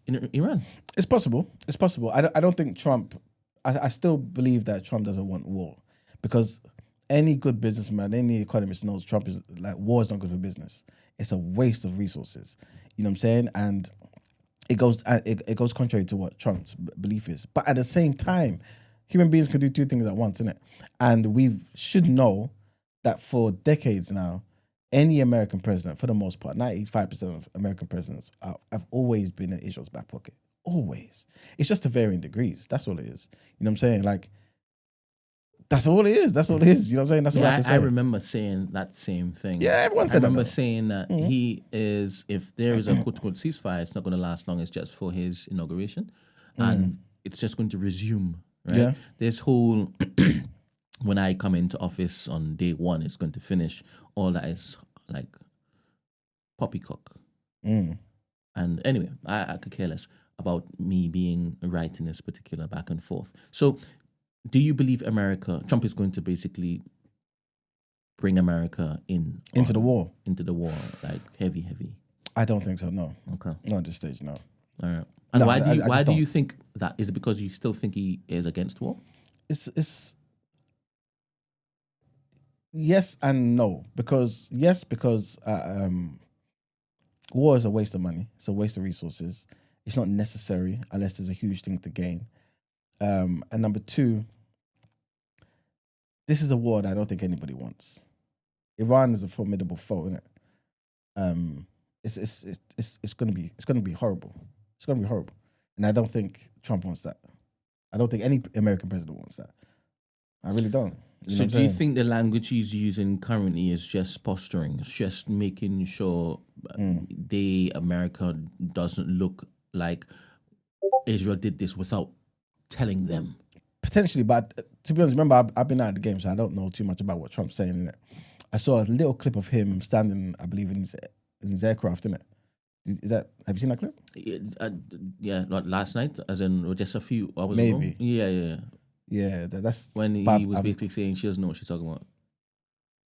in Iran. It's possible. It's possible. I don't think Trump. I still believe that Trump doesn't want war, because any good businessman, any economist knows Trump is like, war is not good for business. It's a waste of resources. You know what I'm saying? And it goes contrary to what Trump's belief is. But at the same time, human beings can do two things at once, innit? And we should know that for decades now, any American president, for the most part, 95% of American presidents have always been in Israel's back pocket. Always. It's just to varying degrees. That's all it is. You know what I'm saying? Like, that's all it is. That's all it is. You know what I'm saying? That's what I can say. I remember saying that same thing. Yeah, everyone said that. I remember saying that he is, if there is a quote-unquote ceasefire, it's not going to last long. It's just for his inauguration. And it's just going to resume, right? Yeah. This whole, when I come into office on day one, it's going to finish. All that is like poppycock. And anyway, I could care less about me being right in this particular back and forth. So do you believe Trump is going to basically bring America into the war, like heavy? I don't think so, no. Okay. Not at this stage, no. All right. And why do you think that? Is it because you still think he is against war? It's yes and no. Because war is a waste of money. It's a waste of resources. It's not necessary unless there's a huge thing to gain. And number two, this is a war that I don't think anybody wants. Iran is a formidable foe, isn't it? It's gonna be horrible. It's gonna be horrible. And I don't think Trump wants that. I don't think any American president wants that. I really don't. So do you think the language he's using currently is just posturing? It's just making sure America doesn't look like Israel did this without telling them? Potentially, but to be honest, remember, I've been out of the game, so I don't know too much about what Trump's saying in it. I saw a little clip of him standing, I believe, in his aircraft, innit? Have you seen that clip? Yeah, like last night, as in just a few hours Maybe. ago. Yeah. Yeah, that's when he was basically saying she doesn't know what she's talking about.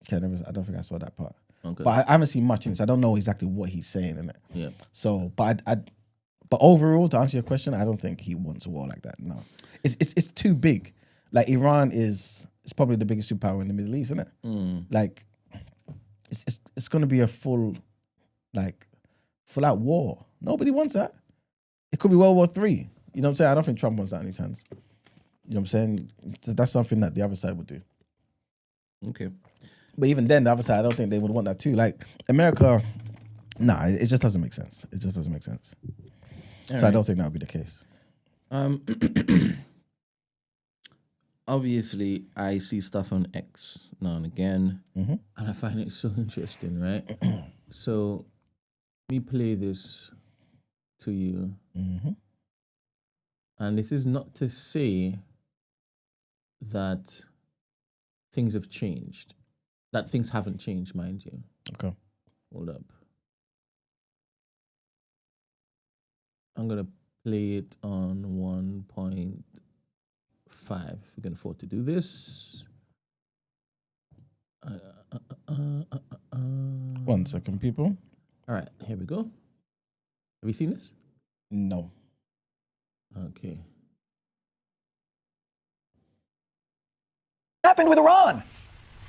Okay, I don't think I saw that part. Okay. But I haven't seen much in this. I don't know exactly what he's saying in it. Yeah. So, but overall, to answer your question, I don't think he wants a war like that. No, it's too big. Like Iran is probably the biggest superpower in the Middle East, isn't it? Like, it's going to be a full out war. Nobody wants that. It could be World War III. You know what I'm saying? I don't think Trump wants that in his hands. You know what I'm saying? That's something that the other side would do. Okay. But even then, the other side, I don't think they would want that too. Like, America, it just doesn't make sense. It just doesn't make sense. All right. I don't think that would be the case. Obviously, I see stuff on X now and again, and I find it so interesting, right? So, let me play this to you. And this is not to say that things have changed. That things haven't changed, mind you. Okay. Hold up. I'm going to play it on 1.5 if we can afford to do this. 1 second, people. All right, here we go. Have you seen this? No. Okay. Happened with Iran?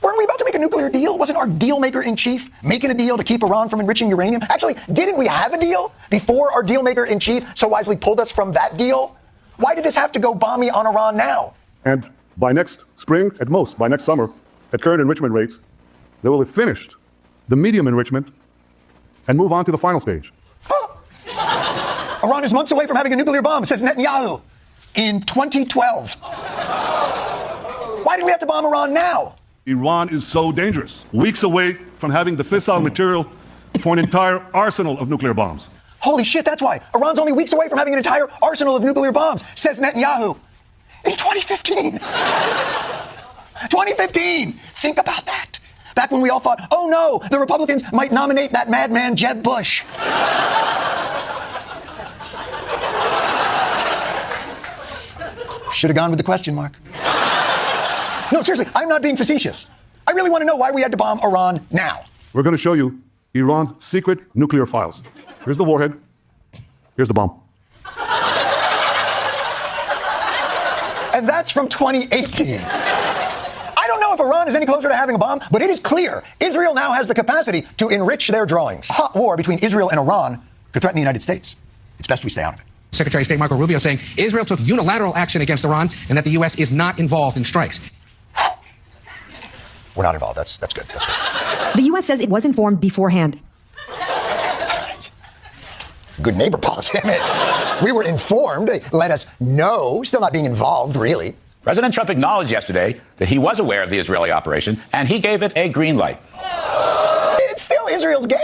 Weren't we about to make a nuclear deal? Wasn't our deal maker in chief making a deal to keep Iran from enriching uranium? Actually, didn't we have a deal before our deal maker in chief so wisely pulled us from that deal? Why did this have to go balmy on Iran now? And by next spring, at most, by next summer, at current enrichment rates, they will have finished the medium enrichment and move on to the final stage. Iran is months away from having a nuclear bomb, says Netanyahu, in 2012. Why did we have to bomb Iran now? Iran is so dangerous. Weeks away from having the fissile material for an entire arsenal of nuclear bombs. Holy shit, that's why. Iran's only weeks away from having an entire arsenal of nuclear bombs, says Netanyahu. In 2015. 2015. Think about that. Back when we all thought, oh no, the Republicans might nominate that madman Jeb Bush. Should have gone with the question mark. No, seriously, I'm not being facetious. I really want to know why we had to bomb Iran now. We're going to show you Iran's secret nuclear files. Here's the warhead. Here's the bomb. And that's from 2018. I don't know if Iran is any closer to having a bomb, but it is clear Israel now has the capacity to enrich their drawings. A hot war between Israel and Iran could threaten the United States. It's best we stay out of it. Secretary of State Marco Rubio saying Israel took unilateral action against Iran and that the U.S. is not involved in strikes. We're not involved. That's good. That's good. The U.S. says it was informed beforehand. Good neighbor policy. I mean, we were informed. They let us know. Still not being involved, really. President Trump acknowledged yesterday that he was aware of the Israeli operation, and he gave it a green light. It's still Israel's game.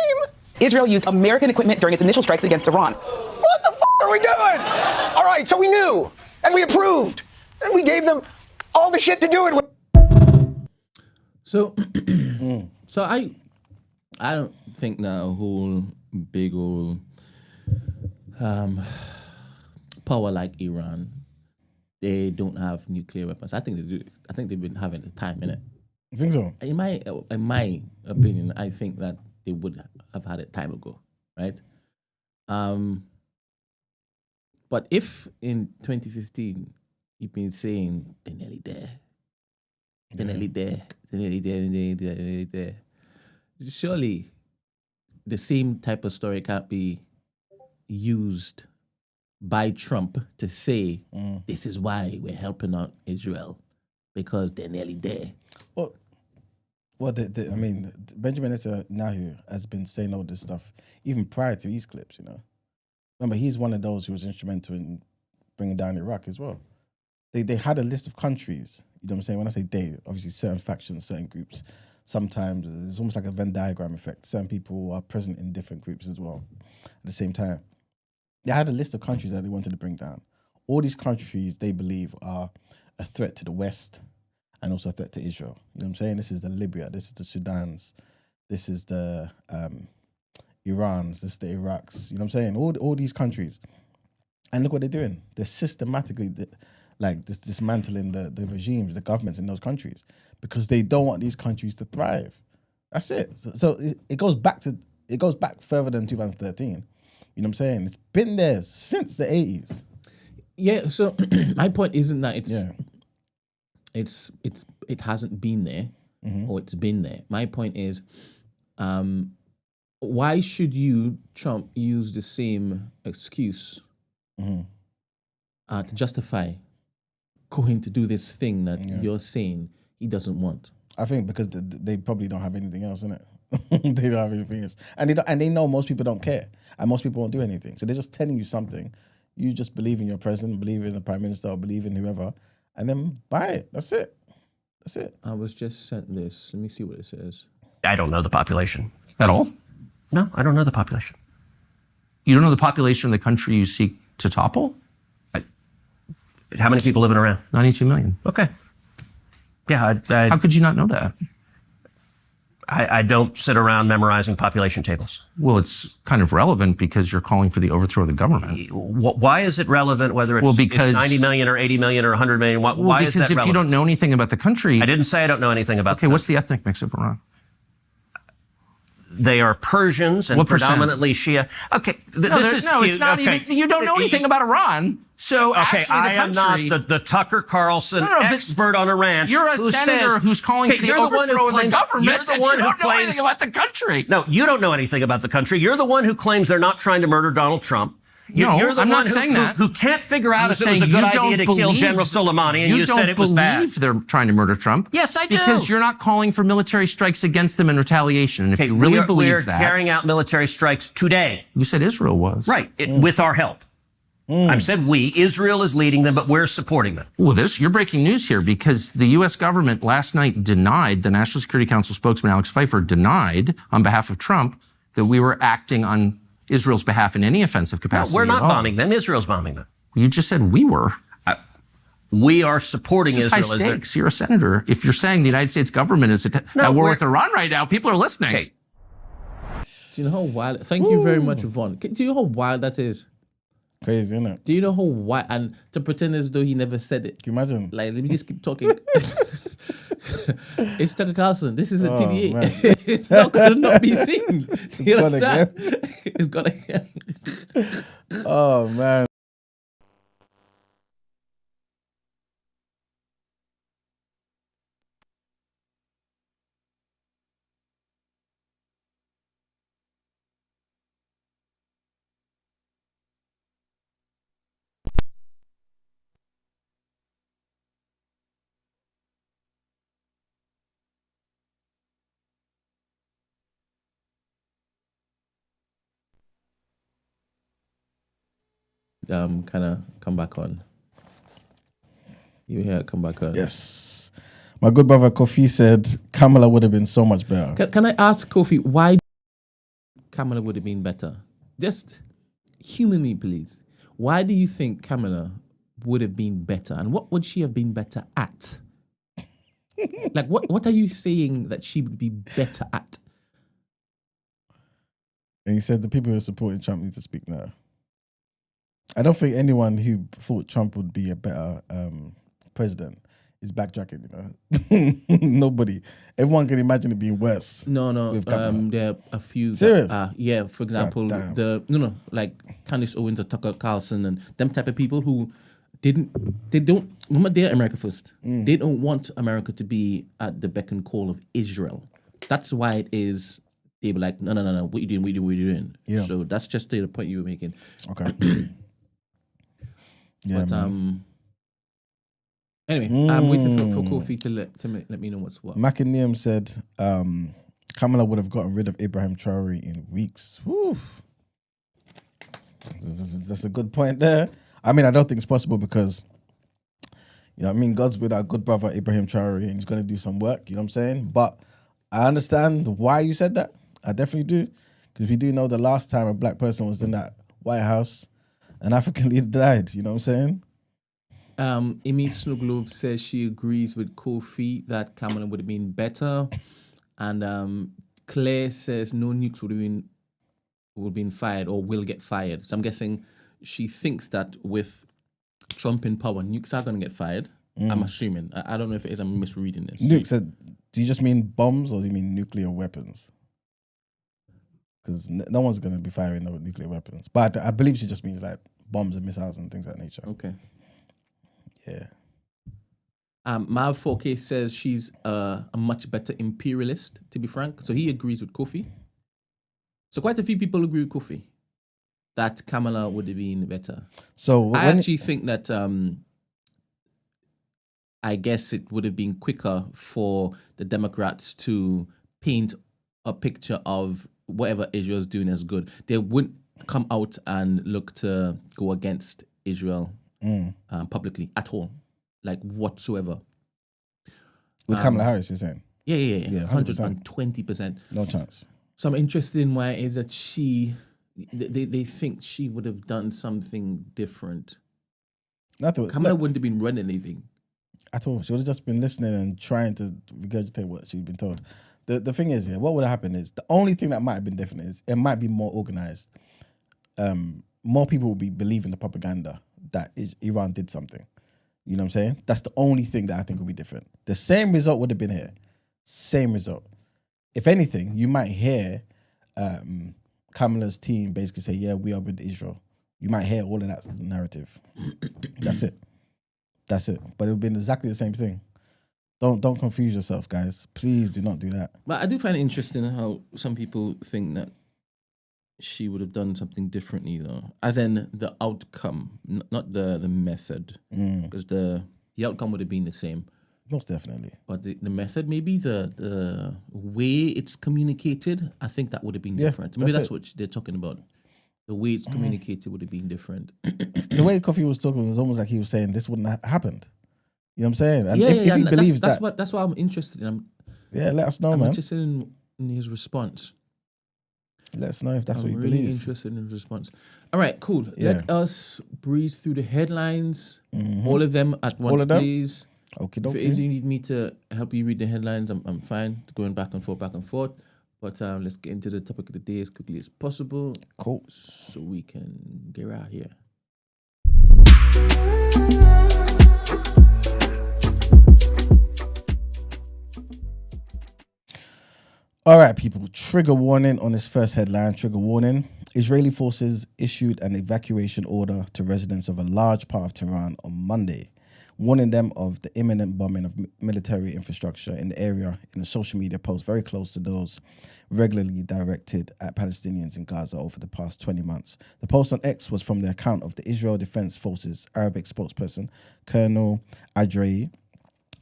Israel used American equipment during its initial strikes against Iran. What the f*** are we doing? All right, so we knew, and we approved, and we gave them all the shit to do it with. So, so I don't think that a whole big old power like Iran, they don't have nuclear weapons. I think they do. I think they've been having the time in it. You think so? In my opinion, I think that they would have had it time ago, right? But if in 2015 you've been saying they're nearly there, they're nearly there, they're nearly there, they're nearly there, surely the same type of story can't be used by Trump to say this is why we're helping out Israel because they're nearly there. Well, I mean, Benjamin Netanyahu has been saying all this stuff even prior to these clips, you know. Remember, he's one of those who was instrumental in bringing down Iraq as well. They had a list of countries, you know what I'm saying? When I say they, obviously certain factions, certain groups, sometimes it's almost like a Venn diagram effect. Certain people are present in different groups as well at the same time. They had a list of countries that they wanted to bring down. All these countries, they believe, are a threat to the West and also a threat to Israel. You know what I'm saying? This is the Libya, this is the Sudans, this is the Irans, this is the Iraqs. You know what I'm saying? All these countries. And look what they're doing. They're systematically dismantling the regimes, the governments in those countries because they don't want these countries to thrive. That's it. So it goes back further than 2013. You know what I'm saying? It's been there since the 80s. Yeah, so my point isn't that it hasn't been there or it's been there. My point is why should Trump, use the same excuse to justify going to do this thing that you're saying he doesn't want? I think because they probably don't have anything else in it. They don't have anything else, and they know most people don't care, and most people won't do anything. So they're just telling you something. You just believe in your president, believe in the prime minister, or believe in whoever, and then buy it. That's it. That's it. I was just sent this. Let me see what it says. I don't know the population. At all? No, I don't know the population. You don't know the population of the country you seek to topple? How many people living around? 92 million. Okay. Yeah, How could you not know that? I don't sit around memorizing population tables. Well, it's kind of relevant because you're calling for the overthrow of the government. Why is it relevant whether it's 90 million or 80 million or 100 million? Why is that relevant? Because if you don't know anything about the country... I didn't say I don't know anything about Okay, what's the ethnic mix of Iran? They are Persians and predominantly Shia. Okay, this is cute. It's not okay. even... You don't know anything about Iran. So Okay, actually, I am not country, the Tucker Carlson No, but expert on Iran. You're a who senator says, who's calling okay, for the you're one who overthrow of the claims- government. You're the and one you who don't know anything claims about the country. No, you don't know anything about the country. You're the one who claims they're not trying to murder Donald Trump. No, You're the I'm one not saying that. who can't figure out I'm if it was a saying good you don't idea to kill believe- General Soleimani, and you said it was bad. You don't believe they're trying to murder Trump. Yes, I do. Because you're not calling for military strikes against them in retaliation. And if you really believe we're that, carrying out military strikes today. you said Israel was. Right, with our help. I've said we. Israel is leading them, but we're supporting them. Well, you're breaking news here because the U.S. government last night denied, the National Security Council spokesman Alex Pfeiffer denied on behalf of Trump that we were acting on Israel's behalf in any offensive No, capacity. we're not at all. bombing them. Israel's bombing them. You just said we were. We are supporting This is Israel. high as their- stakes. You're a senator. If you're saying the United States government is at war we're- with Iran right now, people are listening. Okay. Do you know how wild? Thank you very much, Yvonne. Do you know how wild that is? Crazy, isn't it? Do you know how wild? And to pretend as though he never said it. Can you imagine? Like, let me just keep talking. It's Tucker Carlson. This is a TVA. man. It's not going to not be seen. Do you gone understand? It's gone again. Oh man. Kind of come back on. You hear it come back on. Yes. My good brother Kofi said Kamala would have been so much better. Can I ask Kofi why Kamala would have been better? Just humor me, please. Why do you think Kamala would have been better, and what would she have been better at? Like, what are you saying that she would be better at? And he said the people who are supporting Trump need to speak now. I don't think anyone who thought Trump would be a better president is backtracking, you know. Nobody. Everyone can imagine it being worse. No. with Kamala. There are a few. Serious? Yeah. For example, God like Candace Owens or Tucker Carlson and them type of people who don't remember they're America first. They don't want America to be at the beck and call of Israel. That's why it is. They were like, no. What you doing? Yeah. So that's just the point you were making. Okay. Yeah, But man. anyway, I'm waiting for Kofi to let me know what's what. Macanium said Kamala would have gotten rid of Abraham Traore in weeks. Whew. That's a good point there. I mean, I don't think it's possible because, you know what I mean, God's with our good brother Abraham Traore and he's going to do some work, you know what I'm saying? But I understand why you said that. I definitely do. Because we do know the last time a black person was in that White House, an African leader died, you know what I'm saying? Amy Snowglobe says she agrees with Kofi that Kamala would have been better. And Claire says no nukes would have been fired or will get fired. So I'm guessing she thinks that with Trump in power, nukes are going to get fired. I'm assuming. I don't know if it is. I'm misreading this. Nuke said, do you just mean bombs or do you mean nuclear weapons? Because no one's going to be firing no nuclear weapons. But I believe she just means like bombs and missiles and things of that nature. Okay. Yeah. Mav 4K says she's a much better imperialist, to be frank. So he agrees with Kofi. So quite a few people agree with Kofi that Kamala would have been better. So I actually think that I guess it would have been quicker for the Democrats to paint a picture of whatever Israel's doing as good. They wouldn't come out and look to go against Israel publicly at all, like whatsoever. With Kamala Harris, you're saying? Yeah, 100%. 120%. No chance. So I'm interested in why is that they think she would have done something different. Kamala wouldn't have been running anything. At all. She would have just been listening and trying to regurgitate what she'd been told. The thing is, what would have happened is, the only thing that might have been different is, it might be more organized. More people will be believing the propaganda that Iran did something. You know what I'm saying? That's the only thing that I think will be different. The same result would have been here. Same result. If anything, you might hear Kamala's team basically say, yeah, we are with Israel. You might hear all of that narrative. That's it. But it would have been exactly the same thing. Don't confuse yourself, guys. Please do not do that. But I do find it interesting how some people think that she would have done something differently, though. As in the outcome, not the method. Because the outcome would have been the same. Most definitely. But the method, maybe the way it's communicated, I think that would have been different. Maybe that's what they're talking about. The way it's communicated would have been different. The way Coffee was talking was almost like he was saying this wouldn't have happened. You know what I'm saying? And if he believes that's why I'm interested in. Let us know, I'm man. interested in his response. Let us know if that's what you really believe. Interested in his response. All right, cool. Let us breeze through the headlines. All of them at once, please. Okay, If it is you need me to help you read the headlines, I'm fine. Going back and forth. But let's get into the topic of the day as quickly as possible. Cool. So we can get out here. All right, people. Trigger warning on this first headline. Trigger warning. Israeli forces issued an evacuation order to residents of a large part of Tehran on Monday, warning them of the imminent bombing of military infrastructure in the area in a social media post very close to those regularly directed at Palestinians in Gaza over the past 20 months. The post on X was from the account of the Israel Defense Forces Arabic spokesperson, Colonel Adrei,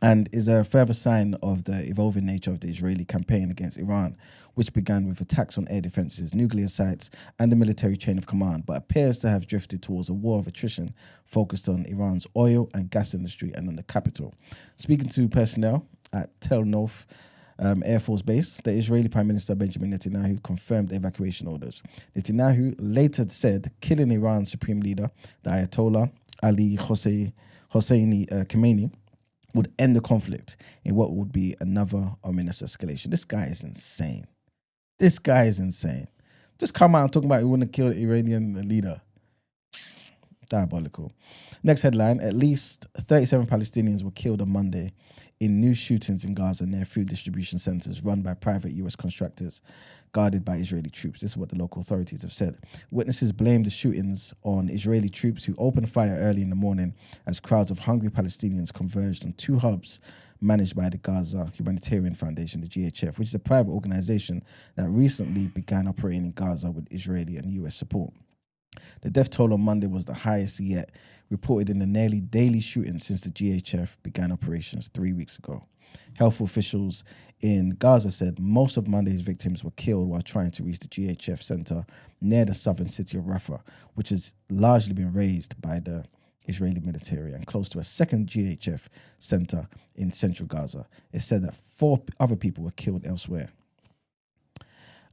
and is a further sign of the evolving nature of the Israeli campaign against Iran, which began with attacks on air defenses, nuclear sites, and the military chain of command, but appears to have drifted towards a war of attrition focused on Iran's oil and gas industry and on the capital. Speaking to personnel at Tel Nof Air Force Base, the Israeli Prime Minister Benjamin Netanyahu confirmed the evacuation orders. Netanyahu later said killing Iran's supreme leader, the Ayatollah Ali Hosseini Khamenei, would end the conflict in what would be another ominous escalation. This guy is insane. Just come out and talk about he wouldn't kill the Iranian leader. Diabolical. Next headline, at least 37 Palestinians were killed on Monday in new shootings in Gaza near food distribution centers run by private US contractors guarded by Israeli troops. This is what the local authorities have said. Witnesses blamed the shootings on Israeli troops who opened fire early in the morning as crowds of hungry Palestinians converged on two hubs managed by the Gaza Humanitarian Foundation, the GHF, which is a private organization that recently began operating in Gaza with Israeli and US support. The death toll on Monday was the highest yet reported in the nearly daily shootings since the GHF began operations 3 weeks ago. Health officials in Gaza said most of Monday's victims were killed while trying to reach the GHF center near the southern city of Rafah, which has largely been razed by the Israeli military, and close to a second GHF center in central Gaza. It said that 4 other people were killed elsewhere.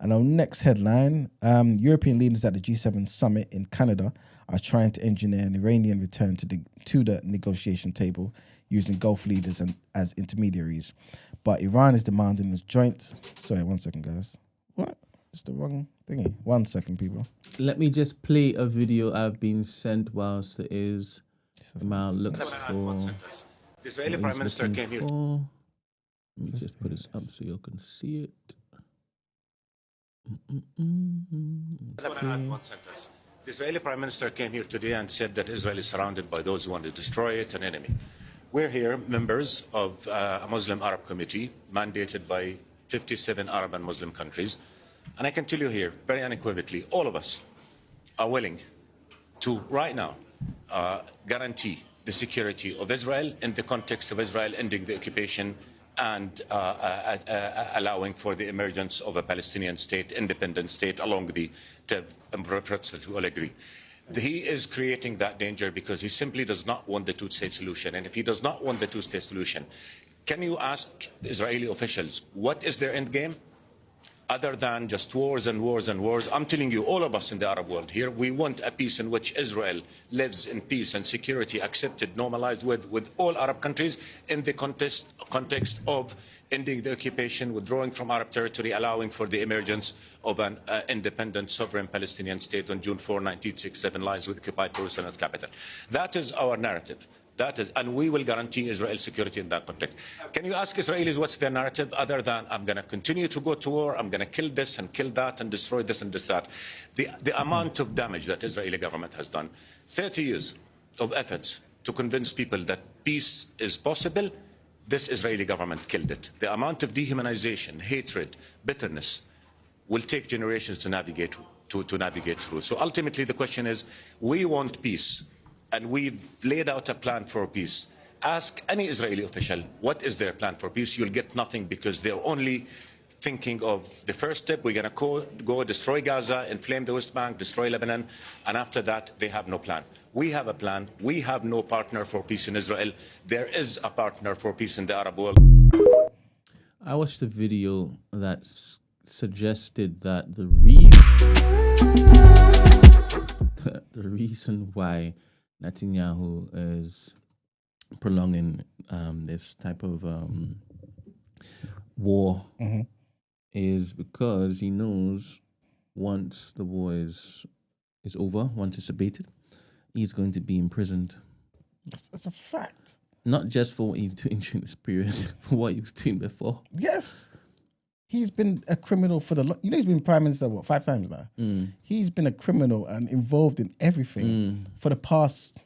And our next headline, European leaders at the G7 summit in Canada are trying to engineer an Iranian return to the negotiation table using Gulf leaders as intermediaries. But Iran is demanding a joint... Sorry, 1 second, guys. What? It's the wrong thingy. 1 second, people. Let me just play a video I've been sent whilst it is... Mal looks for... The Israeli Prime Minister came here. Let me just put this up so you can see it. Let me add 1 sentence. The Israeli Prime Minister came here today and said that Israel is surrounded by those who want to destroy it, an enemy. We're here, members of a Muslim Arab committee mandated by 57 Arab and Muslim countries. And I can tell you here, very unequivocally, all of us are willing to, right now, guarantee the security of Israel in the context of Israel ending the occupation and allowing for the emergence of a Palestinian state, independent state, along the efforts that we all agree. He is creating that danger because he simply does not want the two-state solution. And if he does not want the two-state solution, can you ask Israeli officials, what is their end game? Other than just wars and wars and wars. I'm telling you, all of us in the Arab world here, we want a peace in which Israel lives in peace and security, accepted, normalized with all Arab countries in the context of ending the occupation, withdrawing from Arab territory, allowing for the emergence of an independent, sovereign Palestinian state on June 4, 1967, lies with occupied Jerusalem as capital. That is our narrative. That is, and we will guarantee Israel's security in that conflict. Can you ask Israelis what's their narrative other than I'm going to continue to go to war, I'm going to kill this and kill that and destroy this and this that? The amount of damage that Israeli government has done, 30 years of efforts to convince people that peace is possible, this Israeli government killed it. The amount of dehumanization, hatred, bitterness will take generations to navigate through. So ultimately the question is, we want peace. And we've laid out a plan for peace. Ask any Israeli official, what is their plan for peace? You'll get nothing because they're only thinking of the first step. We're going to go destroy Gaza, inflame the West Bank, destroy Lebanon. And after that, they have no plan. We have a plan. We have no partner for peace in Israel. There is a partner for peace in the Arab world. I watched a video that suggested that the reason why Netanyahu is prolonging this type of war is because he knows once the war is over, once it's abated, he's going to be imprisoned. That's a fact. Not just for what he's doing during this period, for what he was doing before. Yes. He's been a criminal for he's been prime minister, 5 times now? He's been a criminal and involved in everything for the past,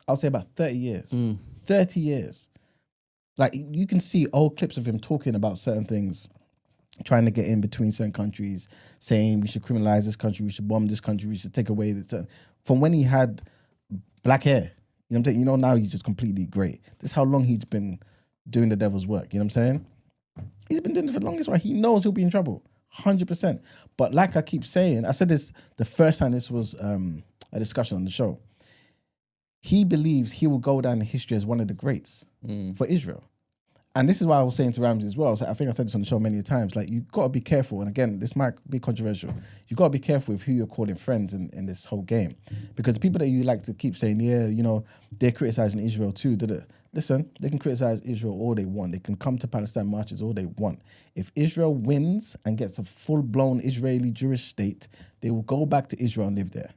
I'll say about 30 years. 30 years. Like, you can see old clips of him talking about certain things, trying to get in between certain countries, saying we should criminalize this country, we should bomb this country, we should take away this. From when he had black hair, you know what I'm saying? You know, now he's just completely grey. This is how long he's been doing the devil's work, you know what I'm saying? He's been doing it for the longest while. He knows he'll be in trouble, 100%. But like I keep saying, I said this the first time this was a discussion on the show. He believes he will go down in history as one of the greats for Israel. And this is why I was saying to Ramsey as well. I think I said this on the show many times. Like, you got to be careful. And again, this might be controversial. You got to be careful with who you're calling friends in this whole game, because the people that you like to keep saying, yeah, you know, they're criticizing Israel too. Listen, they can criticize Israel all they want. They can come to Palestine marches all they want. If Israel wins and gets a full-blown Israeli Jewish state, they will go back to Israel and live there.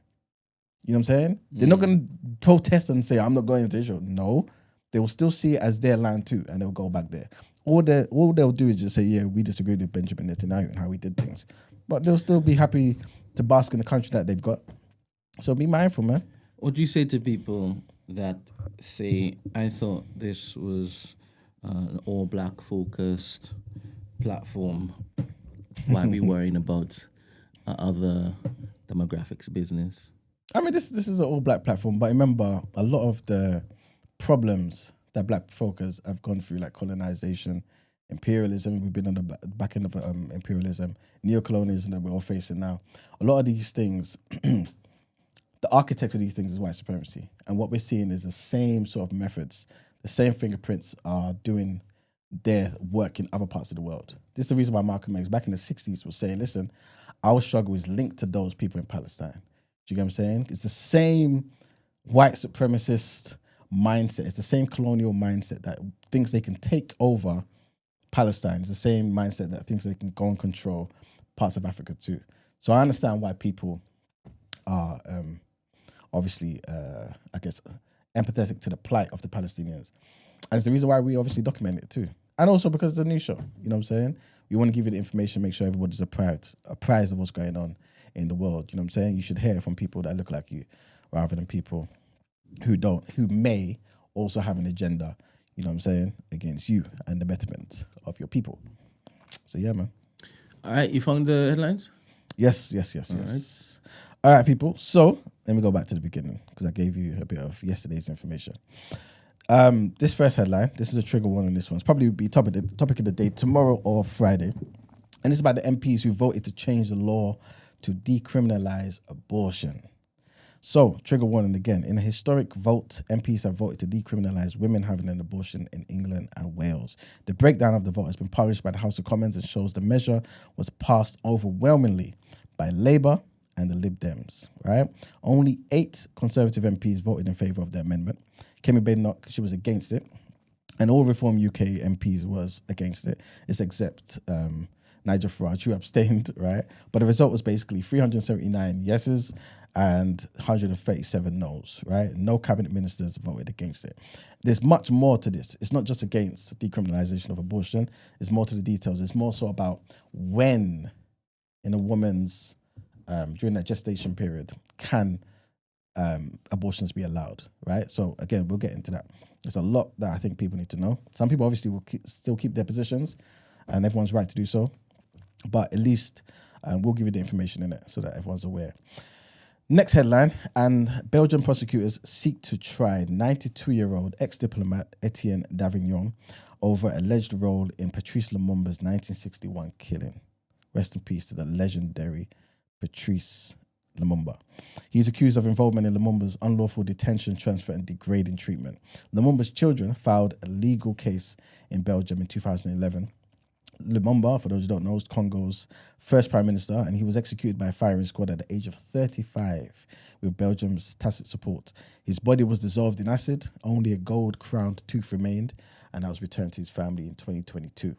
You know what I'm saying? They're not going to protest and say, I'm not going to Israel. No, they will still see it as their land too, and they'll go back there. All they'll do is just say, yeah, we disagreed with Benjamin Netanyahu and how he did things. But they'll still be happy to bask in the country that they've got. So be mindful, man. What do you say to people that say, I thought this was an all-black focused platform? Why are we worrying about other demographics business? I mean, this is an all-black platform, but remember, a lot of the problems that black folk have gone through, like colonization, imperialism, we've been on the back end of imperialism, neocolonialism that we're all facing now. A lot of these things, the architect of these things is white supremacy. And what we're seeing is the same sort of methods, the same fingerprints are doing their work in other parts of the world. This is the reason why Malcolm X back in the 60s was saying, listen, our struggle is linked to those people in Palestine. Do you get what I'm saying? It's the same white supremacist mindset. It's the same colonial mindset that thinks they can take over Palestine. It's the same mindset that thinks they can go and control parts of Africa too. So I understand why people are obviously, I guess, empathetic to the plight of the Palestinians. And it's the reason why we obviously document it too. And also because it's a news show, you know what I'm saying? We want to give you the information, make sure everybody's apprised of what's going on in the world, you know what I'm saying? You should hear from people that look like you rather than people who don't, who may also have an agenda, you know what I'm saying, against you and the betterment of your people. So yeah, man. All right, you found the headlines? Yes. All right, people. So let me go back to the beginning because I gave you a bit of yesterday's information. This first headline, this is a trigger one on this one. It's probably be topic of the day tomorrow or Friday. And it's about the MPs who voted to change the law to decriminalize abortion. So, trigger warning again. In a historic vote, MPs have voted to decriminalize women having an abortion in England and Wales. The breakdown of the vote has been published by the House of Commons and shows the measure was passed overwhelmingly by Labour and the Lib Dems, right? Only 8 Conservative MPs voted in favour of the amendment. Kemi Badenoch, she was against it. And all Reform UK MPs was against it. It's except Nigel Farage, who abstained, right? But the result was basically 379 yeses and 137 no's, right? No cabinet ministers voted against it. There's much more to this. It's not just against decriminalization of abortion. It's more to the details. It's more so about when in a woman's, during that gestation period, can abortions be allowed, right? So again, we'll get into that. There's a lot that I think people need to know. Some people obviously will still keep their positions, and everyone's right to do so. But at least we'll give you the information in it so that everyone's aware. Next headline, and Belgian prosecutors seek to try 92-year-old ex-diplomat Etienne Davignon over alleged role in Patrice Lumumba's 1961 killing. Rest in peace to the legendary Patrice Lumumba. He's accused of involvement in Lumumba's unlawful detention, transfer, and degrading treatment. Lumumba's children filed a legal case in Belgium in 2011. Lumumba, for those who don't know, is Congo's first prime minister, and he was executed by a firing squad at the age of 35 with Belgium's tacit support. His body was dissolved in acid. Only a gold-crowned tooth remained, and that was returned to his family in 2022.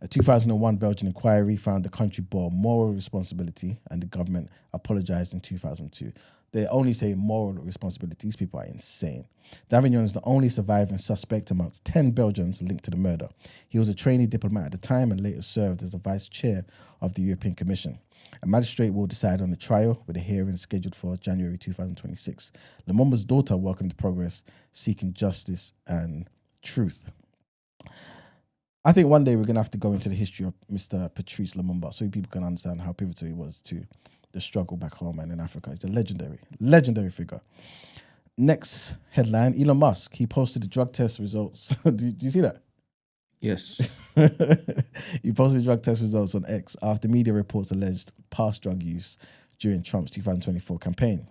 A 2001 Belgian inquiry found the country bore moral responsibility, and the government apologized in 2002. They only say moral responsibility. These people are insane. Davignon is the only surviving suspect amongst 10 Belgians linked to the murder. He was a trainee diplomat at the time and later served as a vice chair of the European Commission. A magistrate will decide on the trial, with a hearing scheduled for January 2026. Lumumba's daughter welcomed the progress, seeking justice and truth. I think one day we're going to have to go into the history of Mr. Patrice Lumumba so people can understand how pivotal he was to the struggle back home and in Africa. He's a legendary figure. Next headline, Elon Musk. He posted the drug test results. Do you see that? Yes. He posted drug test results on X after media reports alleged past drug use during Trump's 2024 campaign.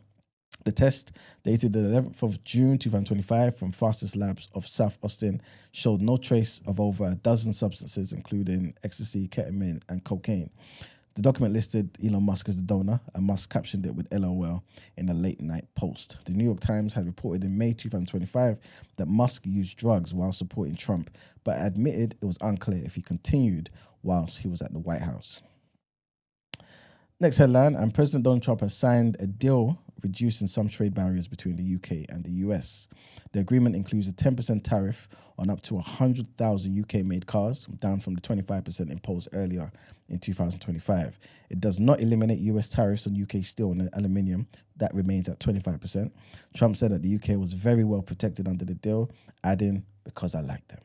The test, dated the 11th of June 2025 from Fastest Labs of South Austin, showed no trace of over a dozen substances, including ecstasy, ketamine, and cocaine. The document listed Elon Musk as the donor, and Musk captioned it with LOL in a late-night post. The New York Times had reported in May 2025 that Musk used drugs while supporting Trump, but admitted it was unclear if he continued whilst he was at the White House. Next headline, and President Donald Trump has signed a deal reducing some trade barriers between the UK and the US. The agreement includes a 10% tariff on up to 100,000 UK-made cars, down from the 25% imposed earlier in 2025. It does not eliminate US tariffs on UK steel and aluminium. That remains at 25%. Trump said that the UK was very well protected under the deal, adding, "because I like them."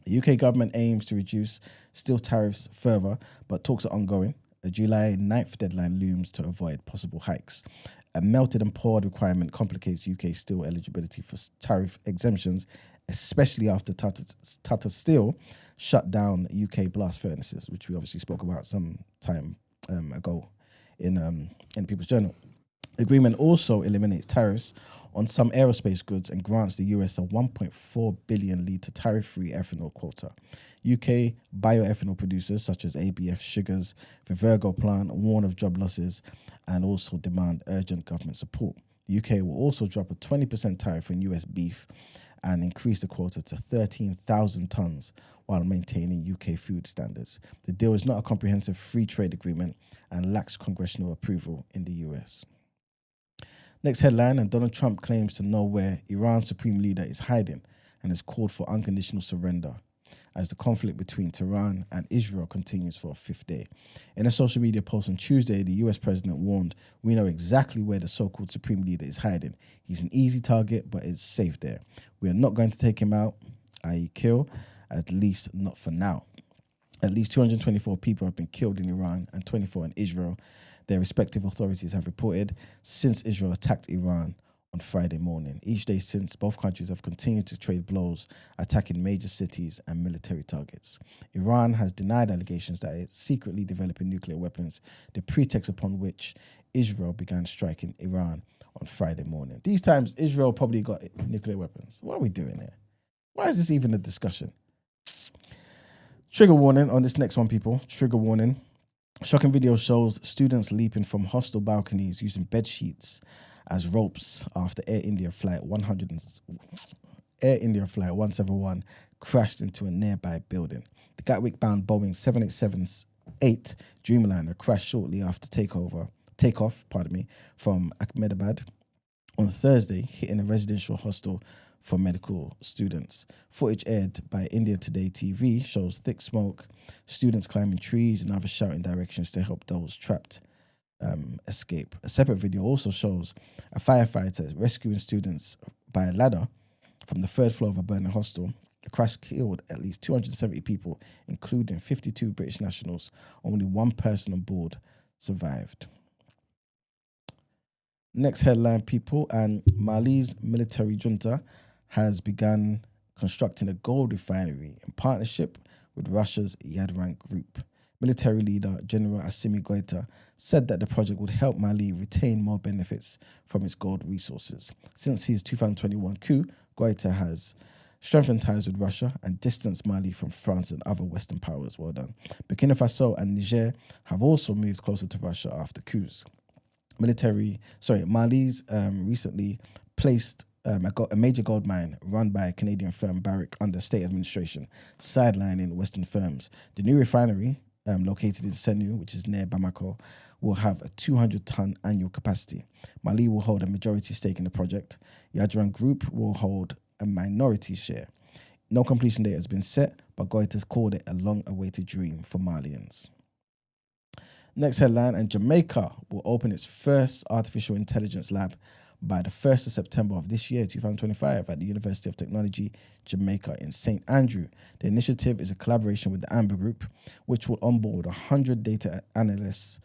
The UK government aims to reduce steel tariffs further, but talks are ongoing. A July 9th deadline looms to avoid possible hikes. A melted and poured requirement complicates UK steel eligibility for tariff exemptions, especially after Tata Steel shut down UK blast furnaces, which we obviously spoke about some time ago in People's Journal. The agreement also eliminates tariffs on some aerospace goods and grants the US a 1.4 billion litre tariff-free ethanol quota. UK bioethanol producers such as ABF Sugars, the Virgo plant warn of job losses and also demand urgent government support. The UK will also drop a 20% tariff on US beef and increase the quota to 13,000 tonnes while maintaining UK food standards. The deal is not a comprehensive free trade agreement and lacks congressional approval in the US. Next headline, and Donald Trump claims to know where Iran's supreme leader is hiding and has called for unconditional surrender as the conflict between Tehran and Israel continues for a fifth day. In a social media post on Tuesday, the US president warned, "We know exactly where the so-called supreme leader is hiding. He's an easy target, but it's safe there. We are not going to take him out, i.e. kill, at least not for now." At least 224 people have been killed in Iran and 24 in Israel, their respective authorities have reported, since Israel attacked Iran on Friday morning. Each day since, both countries have continued to trade blows, attacking major cities and military targets. Iran has denied allegations that it's secretly developing nuclear weapons, the pretext upon which Israel began striking Iran on Friday morning. These times, Israel probably got nuclear weapons. What are we doing here? Why is this even a discussion? Trigger warning on this next one, people. Trigger warning. Shocking video shows students leaping from hostel balconies using bed sheets as ropes after Air India Flight 171 crashed into a nearby building. The Gatwick-bound Boeing 787-8 Dreamliner crashed shortly after takeover from Ahmedabad on Thursday, hitting a residential hostel for medical students. Footage aired by India Today TV shows thick smoke, students climbing trees and others shouting directions to help those trapped escape. A separate video also shows a firefighter rescuing students by a ladder from the third floor of a burning hostel. The crash killed at least 270 people, including 52 British nationals. Only one person on board survived. Next headline, people, and Mali's military junta has begun constructing a gold refinery in partnership with Russia's Yadran Group. Military leader General Assimi Goïta said that the project would help Mali retain more benefits from its gold resources. Since his 2021 coup, Goïta has strengthened ties with Russia and distanced Mali from France and other Western powers. Well done. Burkina Faso and Niger have also moved closer to Russia after coups. Mali's recently placed a major gold mine run by a Canadian firm, Barrick, under state administration, sidelining Western firms. The new refinery, located in Senu, which is near Bamako, will have a 200-ton annual capacity. Mali will hold a majority stake in the project. Yadran Group will hold a minority share. No completion date has been set, but Goïta has called it a long-awaited dream for Malians. Next headline, and Jamaica will open its first artificial intelligence lab by the 1st of September of this year, 2025, at the University of Technology, Jamaica in St. Andrew. The initiative is a collaboration with the Amber Group, which will onboard 100 data analysts,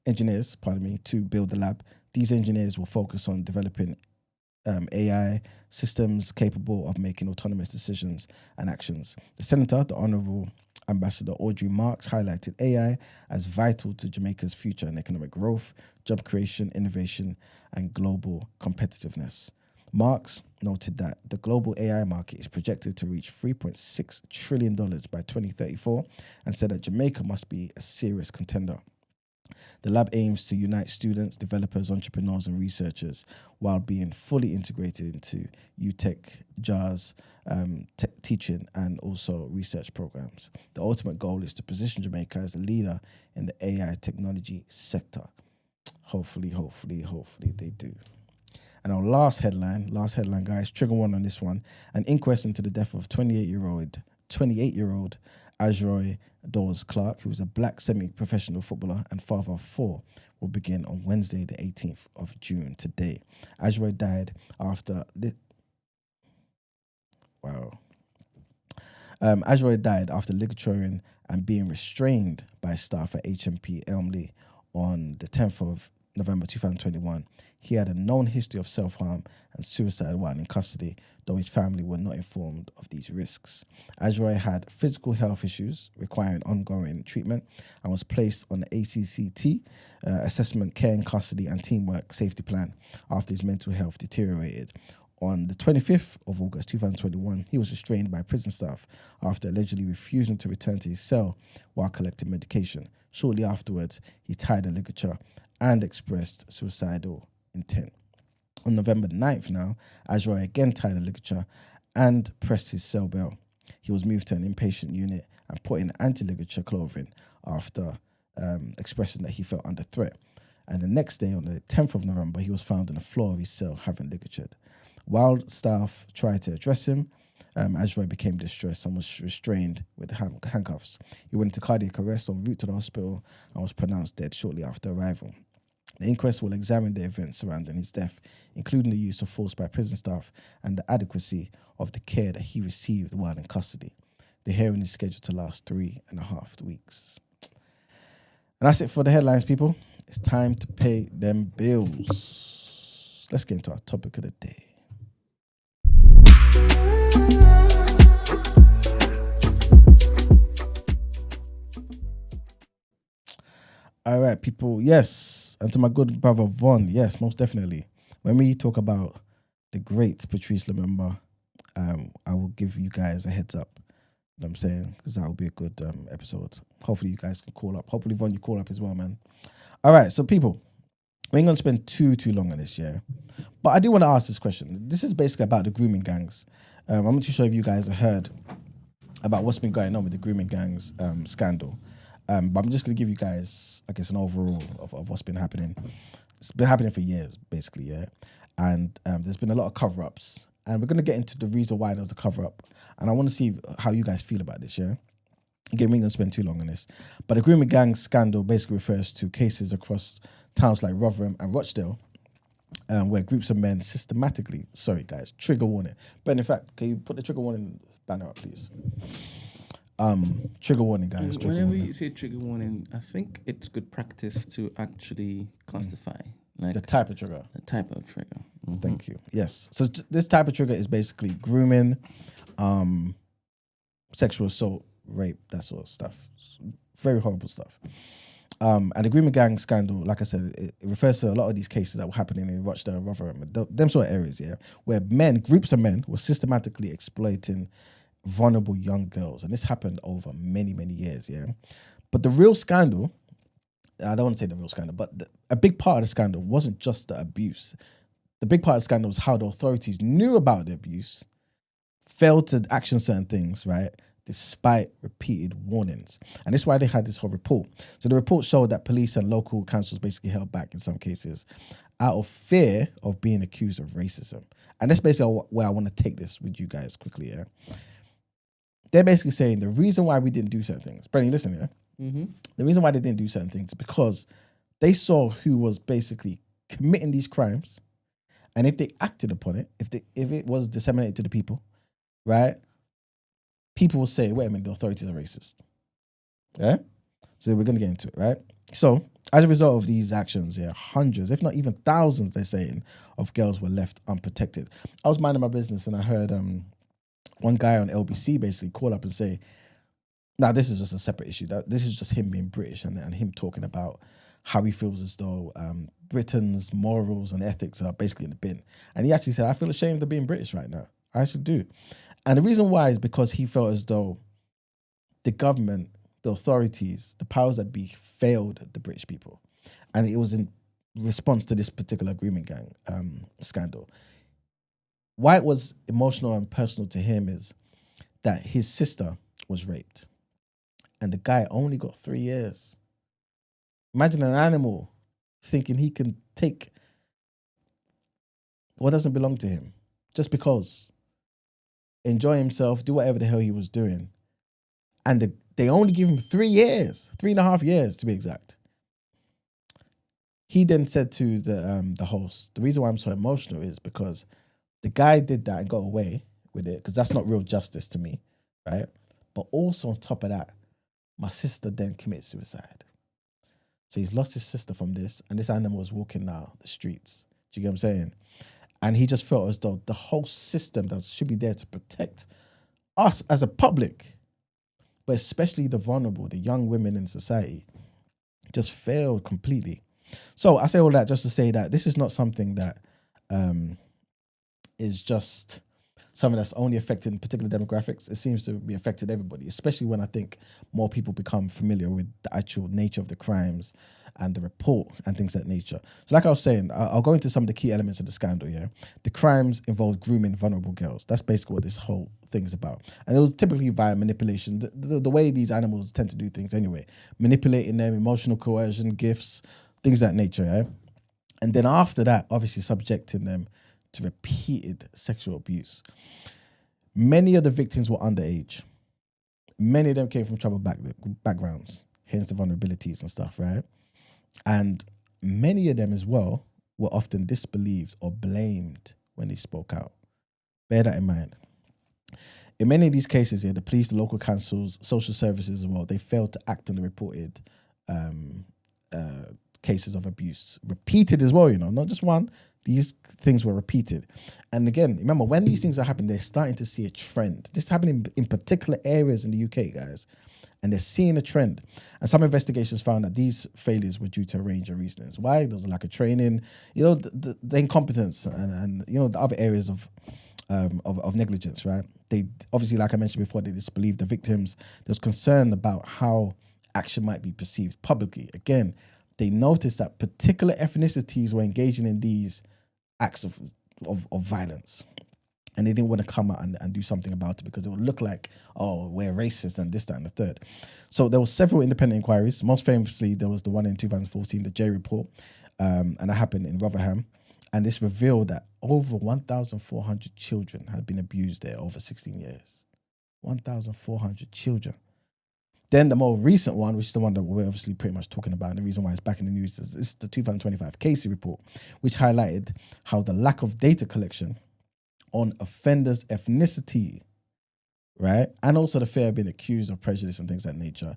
engineers, to build the lab. These engineers will focus on developing AI systems capable of making autonomous decisions and actions. The Senator, the Honourable Ambassador Audrey Marks, highlighted AI as vital to Jamaica's future and economic growth, job creation, innovation, and global competitiveness. Marks noted that the global AI market is projected to reach $3.6 trillion by 2034 and said that Jamaica must be a serious contender. The lab aims to unite students, developers, entrepreneurs, and researchers while being fully integrated into UTech, JARS, teaching, and also research programs. The ultimate goal is to position Jamaica as a leader in the AI technology sector. Hopefully they do. And our last headline, guys, trigger one on this one. An inquest into the death of 28-year-old Ajroy Dawes Clark, who was a black semi-professional footballer and father of four, will begin on Wednesday, the 18th of June, today. Ajroy died after ligaturing and being restrained by staff at HMP Elmley on the 10th of November 2021. He had a known history of self-harm and suicide while in custody, though his family were not informed of these risks. Ajroy had physical health issues requiring ongoing treatment and was placed on the ACCT, Assessment, Care in Custody and Teamwork Safety Plan, after his mental health deteriorated. On the 25th of August 2021, he was restrained by prison staff after allegedly refusing to return to his cell while collecting medication. Shortly afterwards, he tied a ligature and expressed suicidal intent. On November 9th now, Ajroy again tied a ligature and pressed his cell bell. He was moved to an inpatient unit and put in anti-ligature clothing after expressing that he felt under threat. And the next day, on the 10th of November, he was found on the floor of his cell having ligatured. While staff tried to address him, Ajroy became distressed and was restrained with handcuffs. He went into cardiac arrest en route to the hospital and was pronounced dead shortly after arrival. The inquest will examine the events surrounding his death, including the use of force by prison staff and the adequacy of the care that he received while in custody. The hearing is scheduled to last 3.5 weeks. And that's it for the headlines, people. It's time to pay them bills. Let's get into our topic of the day. All right, people. Yes. And to my good brother Von, yes, most definitely. When we talk about the great Patrice Lumumba, I will give you guys a heads up. You know what I'm saying? Because that will be a good episode. Hopefully you guys can call up. Hopefully, Von, you call up as well, man. All right, so people, we ain't going to spend too long on this, yeah? But I do want to ask this question. This is basically about the grooming gangs. I'm not too sure if you guys have heard about what's been going on with the grooming gangs scandal. But I'm just going to give you guys, I guess, an overall of what's been happening. It's been happening for years, basically, yeah. And there's been a lot of cover-ups. And we're going to get into the reason why there was a cover-up. And I want to see how you guys feel about this, yeah? Again, we ain't going to spend too long on this. But the Grooming gang scandal basically refers to cases across towns like Rotherham and Rochdale, where groups of men systematically, sorry guys, trigger warning. But in fact, can you put the trigger warning banner up, please? Trigger warning, guys. Trigger Whenever warning. you say trigger warning, I think it's good practice to actually classify like The type of trigger. the type of trigger. Mhm. Thank you. Yes. So this type of trigger is basically grooming, sexual assault, rape, that sort of stuff. Very horrible stuff. And the Grooming gang scandal, like I said, it refers to a lot of these cases that were happening in Rochdale and Rotherham, them sort of areas, yeah, where groups of men were systematically exploiting vulnerable young girls. And this happened over many, many years, yeah. But the real scandal, I don't want to say the real scandal, but a big part of the scandal wasn't just the abuse. The big part of the scandal was how the authorities knew about the abuse, failed to action certain things, right, despite repeated warnings. And this is why they had this whole report. So the report showed that police and local councils basically held back in some cases out of fear of being accused of racism. And that's basically where I want to take this with you guys quickly, yeah. They're basically saying the reason why we didn't do certain things, Brent, you listen, yeah? Mm-hmm. The reason why they didn't do certain things is because they saw who was basically committing these crimes, and if they acted upon it, if it was disseminated to the people, right, people will say, wait a minute, the authorities are racist. Yeah? So we're going to get into it, right? So as a result of these actions, yeah, hundreds, if not even thousands, they're saying, of girls were left unprotected. I was minding my business and I heard one guy on LBC basically call up and say, now this is just a separate issue. This is just him being British and him talking about how he feels as though Britain's morals and ethics are basically in the bin. And he actually said, I feel ashamed of being British right now. I actually do. And the reason why is because he felt as though the government, the authorities, the powers that be failed the British people. And it was in response to this particular grooming gang scandal. Why it was emotional and personal to him is that his sister was raped and the guy only got 3 years. Imagine an animal thinking he can take what doesn't belong to him just because, enjoy himself, do whatever the hell he was doing. And they only give him 3 years, 3.5 years to be exact. He then said to the host, the reason why I'm so emotional is because the guy did that and got away with it, because that's not real justice to me, right? But also on top of that, my sister then committed suicide. So he's lost his sister from this, and this animal is walking now the streets. Do you get what I'm saying? And he just felt as though the whole system that should be there to protect us as a public, but especially the vulnerable, the young women in society, just failed completely. So I say all that just to say that this is not something that is just something that's only affecting particular demographics. It seems to be affecting everybody, especially when I think more people become familiar with the actual nature of the crimes and the report and things of that nature. So like I was saying, I'll go into some of the key elements of the scandal, yeah? The crimes involved grooming vulnerable girls. That's basically what this whole thing's about. And it was typically via manipulation, the way these animals tend to do things anyway. Manipulating them, emotional coercion, gifts, things of that nature, yeah? And then after that, obviously subjecting them to repeated sexual abuse. Many of the victims were underage. Many of them came from troubled backgrounds, hence the vulnerabilities and stuff, right? And many of them as well were often disbelieved or blamed when they spoke out. Bear that in mind. In many of these cases, yeah, the police, the local councils, social services as well, they failed to act on the reported cases of abuse. Repeated as well, you know, not just one. These things were repeated. And again, remember, when these things are happening, they're starting to see a trend. This is happening in particular areas in the UK, guys. And they're seeing a trend. And some investigations found that these failures were due to a range of reasons. Why? There was a lack of training, you know, the incompetence and you know, the other areas of negligence, right? They obviously, like I mentioned before, they disbelieved the victims. There was concern about how action might be perceived publicly. Again, they noticed that particular ethnicities were engaging in these acts of violence. And they didn't want to come out and do something about it because it would look like, oh, we're racist and this, that, and the third. So there were several independent inquiries. Most famously, there was the one in 2014, the J report, and that happened in Rotherham. And this revealed that over 1,400 children had been abused there over 16 years. 1,400 children. Then the more recent one, which is the one that we're obviously pretty much talking about, and the reason why it's back in the news is the 2025 Casey report, which highlighted how the lack of data collection on offenders' ethnicity, right, and also the fear of being accused of prejudice and things of that nature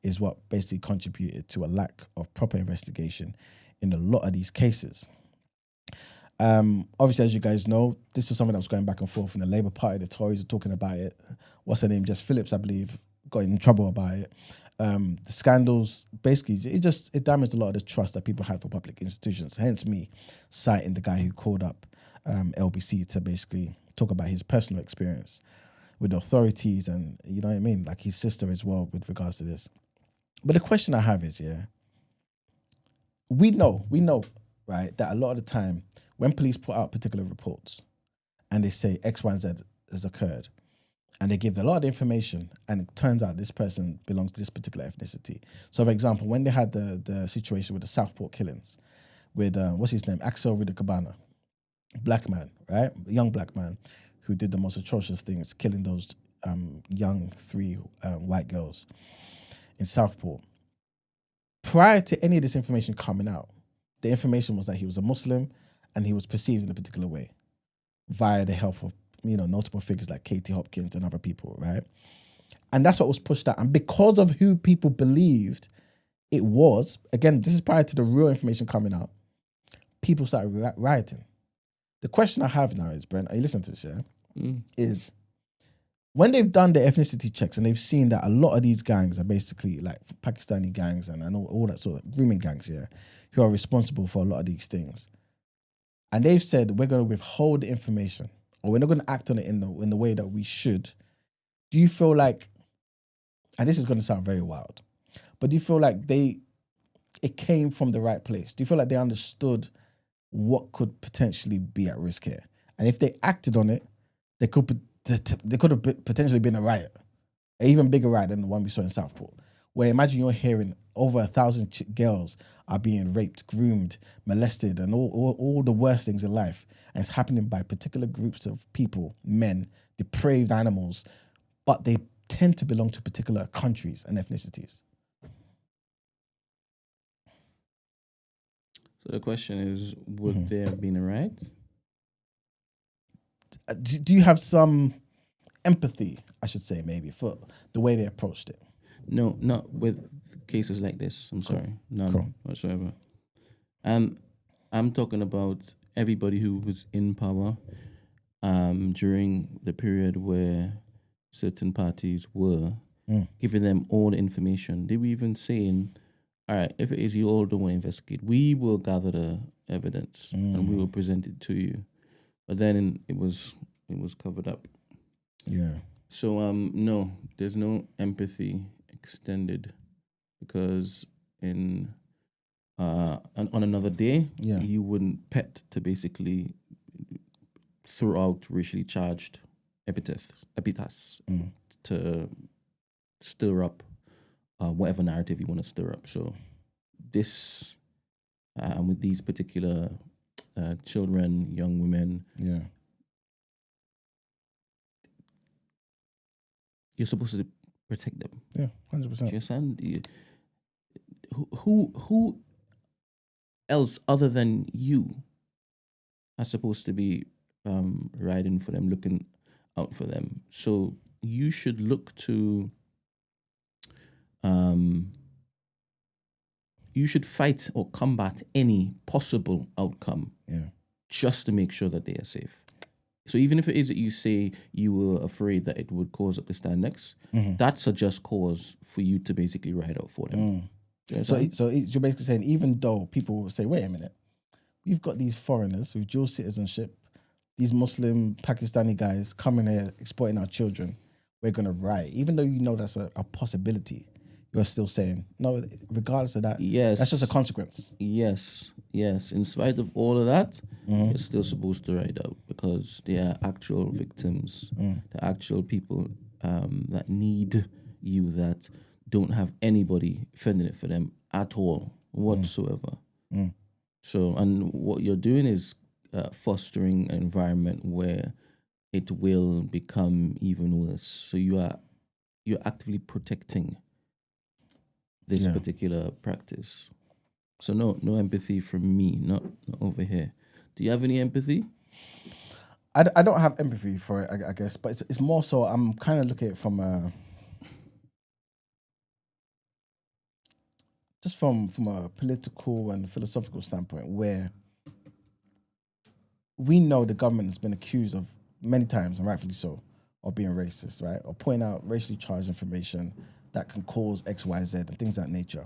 is what basically contributed to a lack of proper investigation in a lot of these cases. Obviously, as you guys know, this was something that was going back and forth in the Labour Party. The Tories are talking about it. What's her name? Jess Phillips, I believe, got in trouble about it. The scandals, basically, it damaged a lot of the trust that people had for public institutions. Hence me citing the guy who called up LBC to basically talk about his personal experience with the authorities and, you know what I mean, like his sister as well with regards to this. But the question I have is, we know, right, that a lot of the time when police put out particular reports and they say X, Y, and Z has occurred, and they give a lot of information, and it turns out this person belongs to this particular ethnicity. So, for example, when they had the situation with the Southport killings with, what's his name, Axel Ridder-Cabana, black man, right? A young black man who did the most atrocious things, killing those young 3 white girls in Southport. Prior to any of this information coming out, the information was that he was a Muslim and he was perceived in a particular way via the help of, you know, notable figures like Katie Hopkins and other people, right? And that's what was pushed out. And because of who people believed it was, again, this is prior to the real information coming out, people started rioting. The question I have now is, Brent, are you listening to this, is when they've done the ethnicity checks and they've seen that a lot of these gangs are basically like Pakistani gangs and all that sort of grooming gangs, who are responsible for a lot of these things. And they've said, we're going to withhold the information or we're not going to act on it in the way that we should. Do you feel like, and this is going to sound very wild, but do you feel like it came from the right place? Do you feel like they understood what could potentially be at risk here? And if they acted on it, there could have potentially been a riot, an even bigger riot than the one we saw in Southport, where imagine you're hearing over 1,000 girls are being raped, groomed, molested, and all the worst things in life. And it's happening by particular groups of people, men, depraved animals, but they tend to belong to particular countries and ethnicities. So the question is, would there have been a riot? Do you have some empathy, I should say, maybe, for the way they approached it? No, not with cases like this. I'm sorry. None whatsoever. I'm talking about everybody who was in power during the period where certain parties were giving them all the information. They were even saying, all right, if it is you all don't want to investigate, we will gather the evidence and we will present it to you. But then it was covered up. Yeah. So no, there's no empathy extended because on another day, you wouldn't pet to basically throw out racially charged epithets to stir up whatever narrative you want to stir up. So this, with these particular children, young women, you're supposed to protect them. Yeah, 100%. Do you understand? Who else other than you are supposed to be riding for them, looking out for them? So you should look to, you should fight or combat any possible outcome just to make sure that they are safe. So even if it is that you say you were afraid that it would cause up the stand next, that's a just cause for you to basically ride out for them. So you're basically saying, even though people will say, wait a minute, we've got these foreigners with dual citizenship, these Muslim Pakistani guys coming here exploiting our children, we're going to riot. Even though you know that's a possibility, you're still saying, no, regardless of that, Yes. that's just a consequence. Yes. In spite of all of that, you're still supposed to ride out because they are actual victims, the actual people that need you, that don't have anybody fending it for them at all whatsoever. So, and what you're doing is fostering an environment where it will become even worse. So you're actively protecting this particular practice. So no empathy from me, not over here. Do you have any empathy? I don't have empathy for it, I guess, but it's more so I'm kind of looking at it from a political and philosophical standpoint, where we know the government has been accused of many times, and rightfully so, of being racist, right? Or pointing out racially charged information that can cause X, Y, Z, and things of that nature.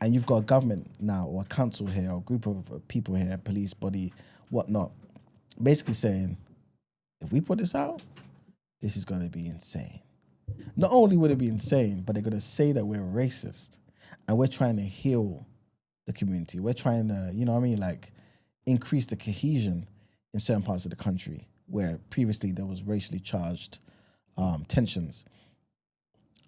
And you've got a government now, or a council here, or a group of people here, police body, whatnot, basically saying, if we put this out, this is going to be insane. Not only would it be insane, but they're going to say that we're racist and we're trying to heal the community. We're trying to, you know what I mean, like increase the cohesion in certain parts of the country where previously there was racially charged tensions.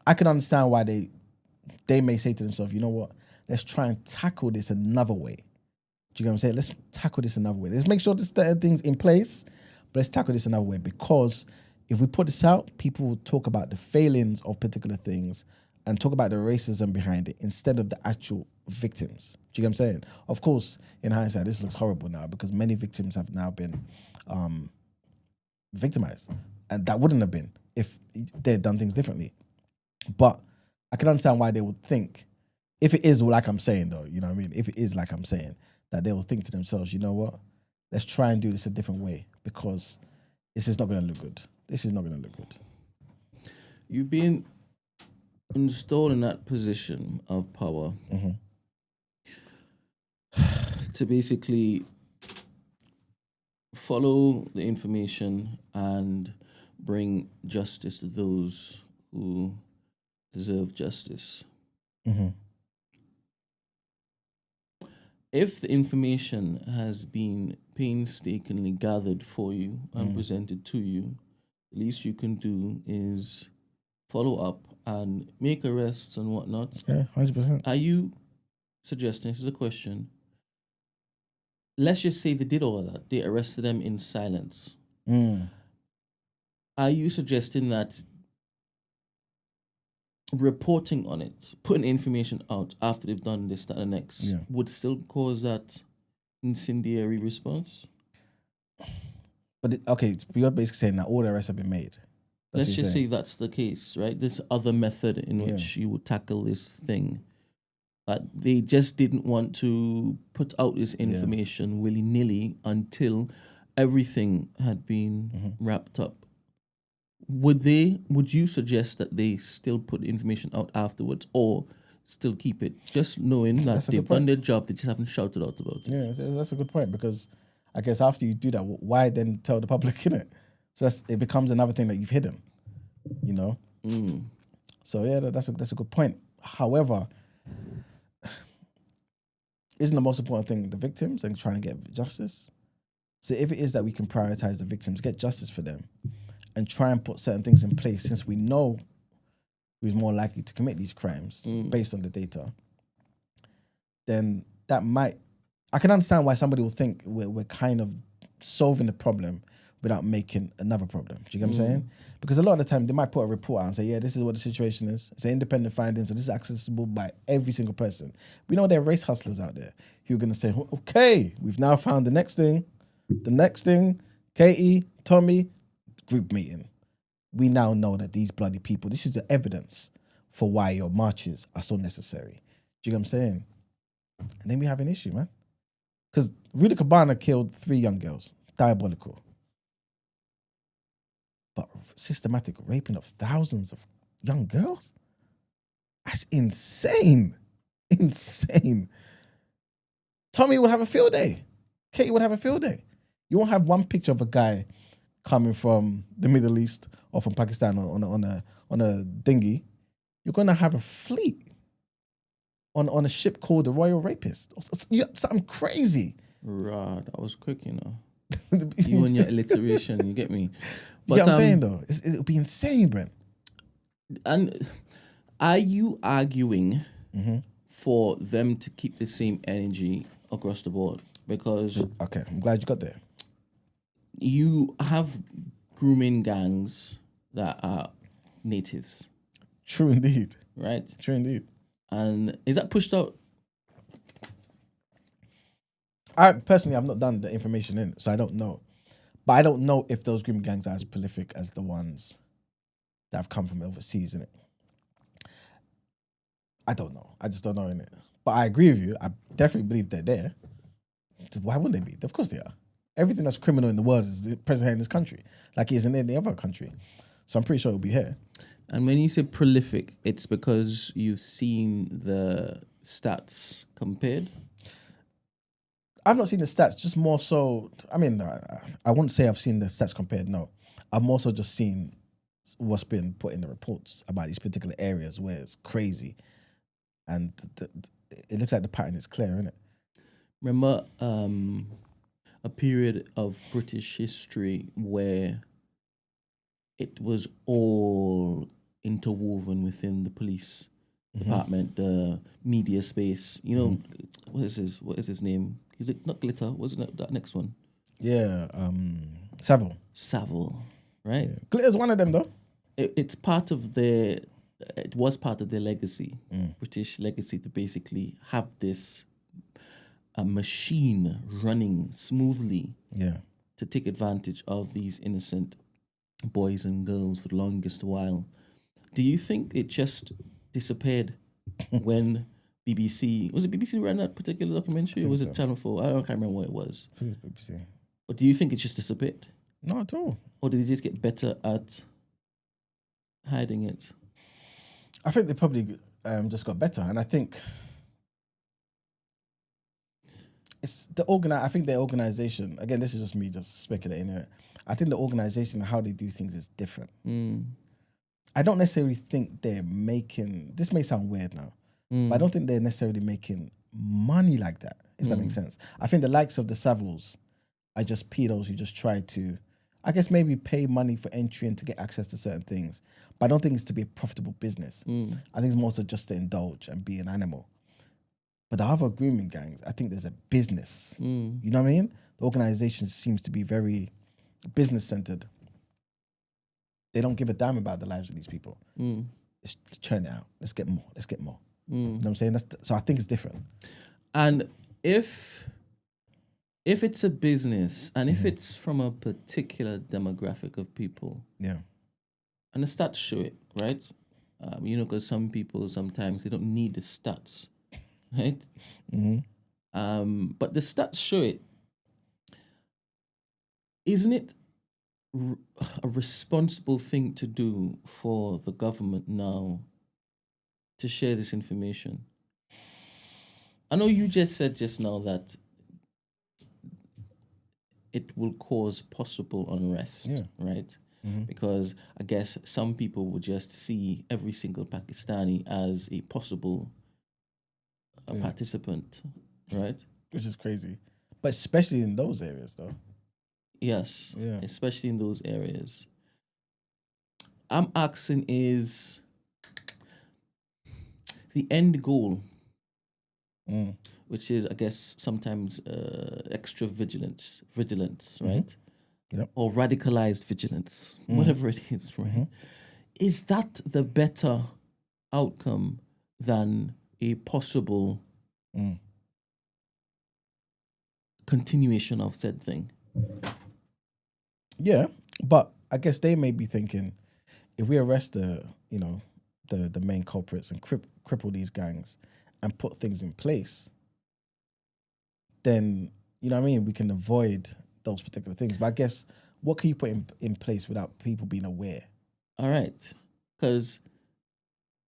I can understand why they may say to themselves, you know what, let's try and tackle this another way. Do you get what I'm saying? Let's tackle this another way. Let's make sure there's certain things in place, but let's tackle this another way, because if we put this out, people will talk about the failings of particular things and talk about the racism behind it instead of the actual victims. Do you get what I'm saying? Of course, in hindsight, this looks horrible now because many victims have now been victimized, and that wouldn't have been if they had done things differently. But I can understand why they would think, if it is like I'm saying though, you know what I mean? If it is like I'm saying, that they will think to themselves, you know what? Let's try and do this a different way because this is not going to look good. This is not going to look good. You've been installed in that position of power to basically follow the information and bring justice to those who deserve justice. If the information has been painstakingly gathered for you and presented to you, the least you can do is follow up and make arrests and whatnot. Yeah, 100%. Are you suggesting, this is a question, let's just say they did all of that, they arrested them in silence. Are you suggesting that reporting on it, putting information out after they've done this, that, and the next, would still cause that incendiary response? But you're basically saying that all the arrests have been made. Let's just say that's the case, right? This other method in which you would tackle this thing. They just didn't want to put out this information willy-nilly until everything had been wrapped up. Would you suggest that they still put information out afterwards or still keep it? Just knowing that they've done their job, they just haven't shouted out about it. Yeah, that's a good point, because I guess after you do that, why then tell the public, innit? So it becomes another thing that you've hidden, you know? So yeah, that's a good point. However, isn't the most important thing the victims and trying to get justice? So if it is that we can prioritize the victims, get justice for them, and try and put certain things in place, since we know who's more likely to commit these crimes based on the data, then that might... I can understand why somebody will think we're kind of solving the problem without making another problem. Do you get what I'm saying? Because a lot of the time, they might put a report out and say, yeah, this is what the situation is. It's an independent finding, so this is accessible by every single person. We know there are race hustlers out there who are going to say, okay, we've now found the next thing, Katie, Tommy, group meeting. We now know that these bloody people, this is the evidence for why your marches are so necessary. Do you get what I'm saying? And then we have an issue, man. Because Rudy Cabana killed 3 young girls. Diabolical. But systematic raping of thousands of young girls? That's insane. Insane. Tommy would have a field day. Katie would have a field day. You won't have one picture of a guy coming from the Middle East or from Pakistan on a dinghy. You're going to have a fleet on a ship called the Royal Rapist. Something crazy. Rah, that was quick, you know. You and your alliteration, you get me. But I'm saying though, it'll be insane, Brent. And are you arguing for them to keep the same energy across the board? Because okay, I'm glad you got there. You have grooming gangs that are natives. True indeed. Right? True indeed. And is that pushed out? I personally, I've not done the information in it, so I don't know. But I don't know if those grooming gangs are as prolific as the ones that have come from overseas, innit? I don't know. I just don't know, innit? But I agree with you. I definitely believe they're there. Why wouldn't they be? Of course they are. Everything that's criminal in the world is present here in this country, like it is in any other country. So I'm pretty sure it'll be here. And when you say prolific, it's because you've seen the stats compared? I've not seen the stats, just more so, I mean, I wouldn't say I've seen the stats compared, no. I've more so just seen what's been put in the reports about these particular areas where it's crazy. And it looks like the pattern is clear, isn't it? Remember a period of British history where it was all interwoven within the police department, the media space. You know, what is his name? Is it not Glitter? Wasn't it that next one? Yeah, Savile. Savile, right? Yeah. Glitter's one of them, though. It's part of their. It was part of their legacy, British legacy, to basically have this a machine running smoothly, to take advantage of these innocent boys and girls for the longest while. Do you think it just disappeared when BBC, was it BBC ran that particular documentary, or was it Channel 4? I can't remember what it was. I think it's BBC. But do you think it just disappeared? Not at all. Or did they just get better at hiding it? I think they probably just got better, and I think it's I think their organization. Again, this is just me just speculating here. I think the organization and how they do things is different. I don't necessarily think they're making. This may sound weird now, but I don't think they're necessarily making money like that. If that makes sense. I think the likes of the Saviles are just pedos who just try to, I guess, maybe pay money for entry and to get access to certain things. But I don't think it's to be a profitable business. I think it's more so just to indulge and be an animal. But the other grooming gangs, I think there's a business. You know what I mean? The organization seems to be very business-centered. They don't give a damn about the lives of these people. Let's churn it out. Let's get more. Let's get more. You know what I'm saying? So I think it's different. And if it's a business and if it's from a particular demographic of people, and the stats show it, right? You know, because some people sometimes they don't need the stats, right? But the stats show it. Isn't it a responsible thing to do for the government now to share this information? I know you just said just now that it will cause possible unrest, right? Because I guess some people would just see every single Pakistani as a possible participant, right? Which is crazy. But especially in those areas, though. Yes, especially in those areas. I'm asking is the end goal, which is, I guess, sometimes extra vigilance, right? Or radicalized vigilance, whatever it is, right? Is that the better outcome than a possible continuation of said thing? Yeah, but I guess they may be thinking, if we arrest the main culprits and cripple these gangs and put things in place, then, you know what I mean, we can avoid those particular things. But I guess, what can you put in place without people being aware? All right, because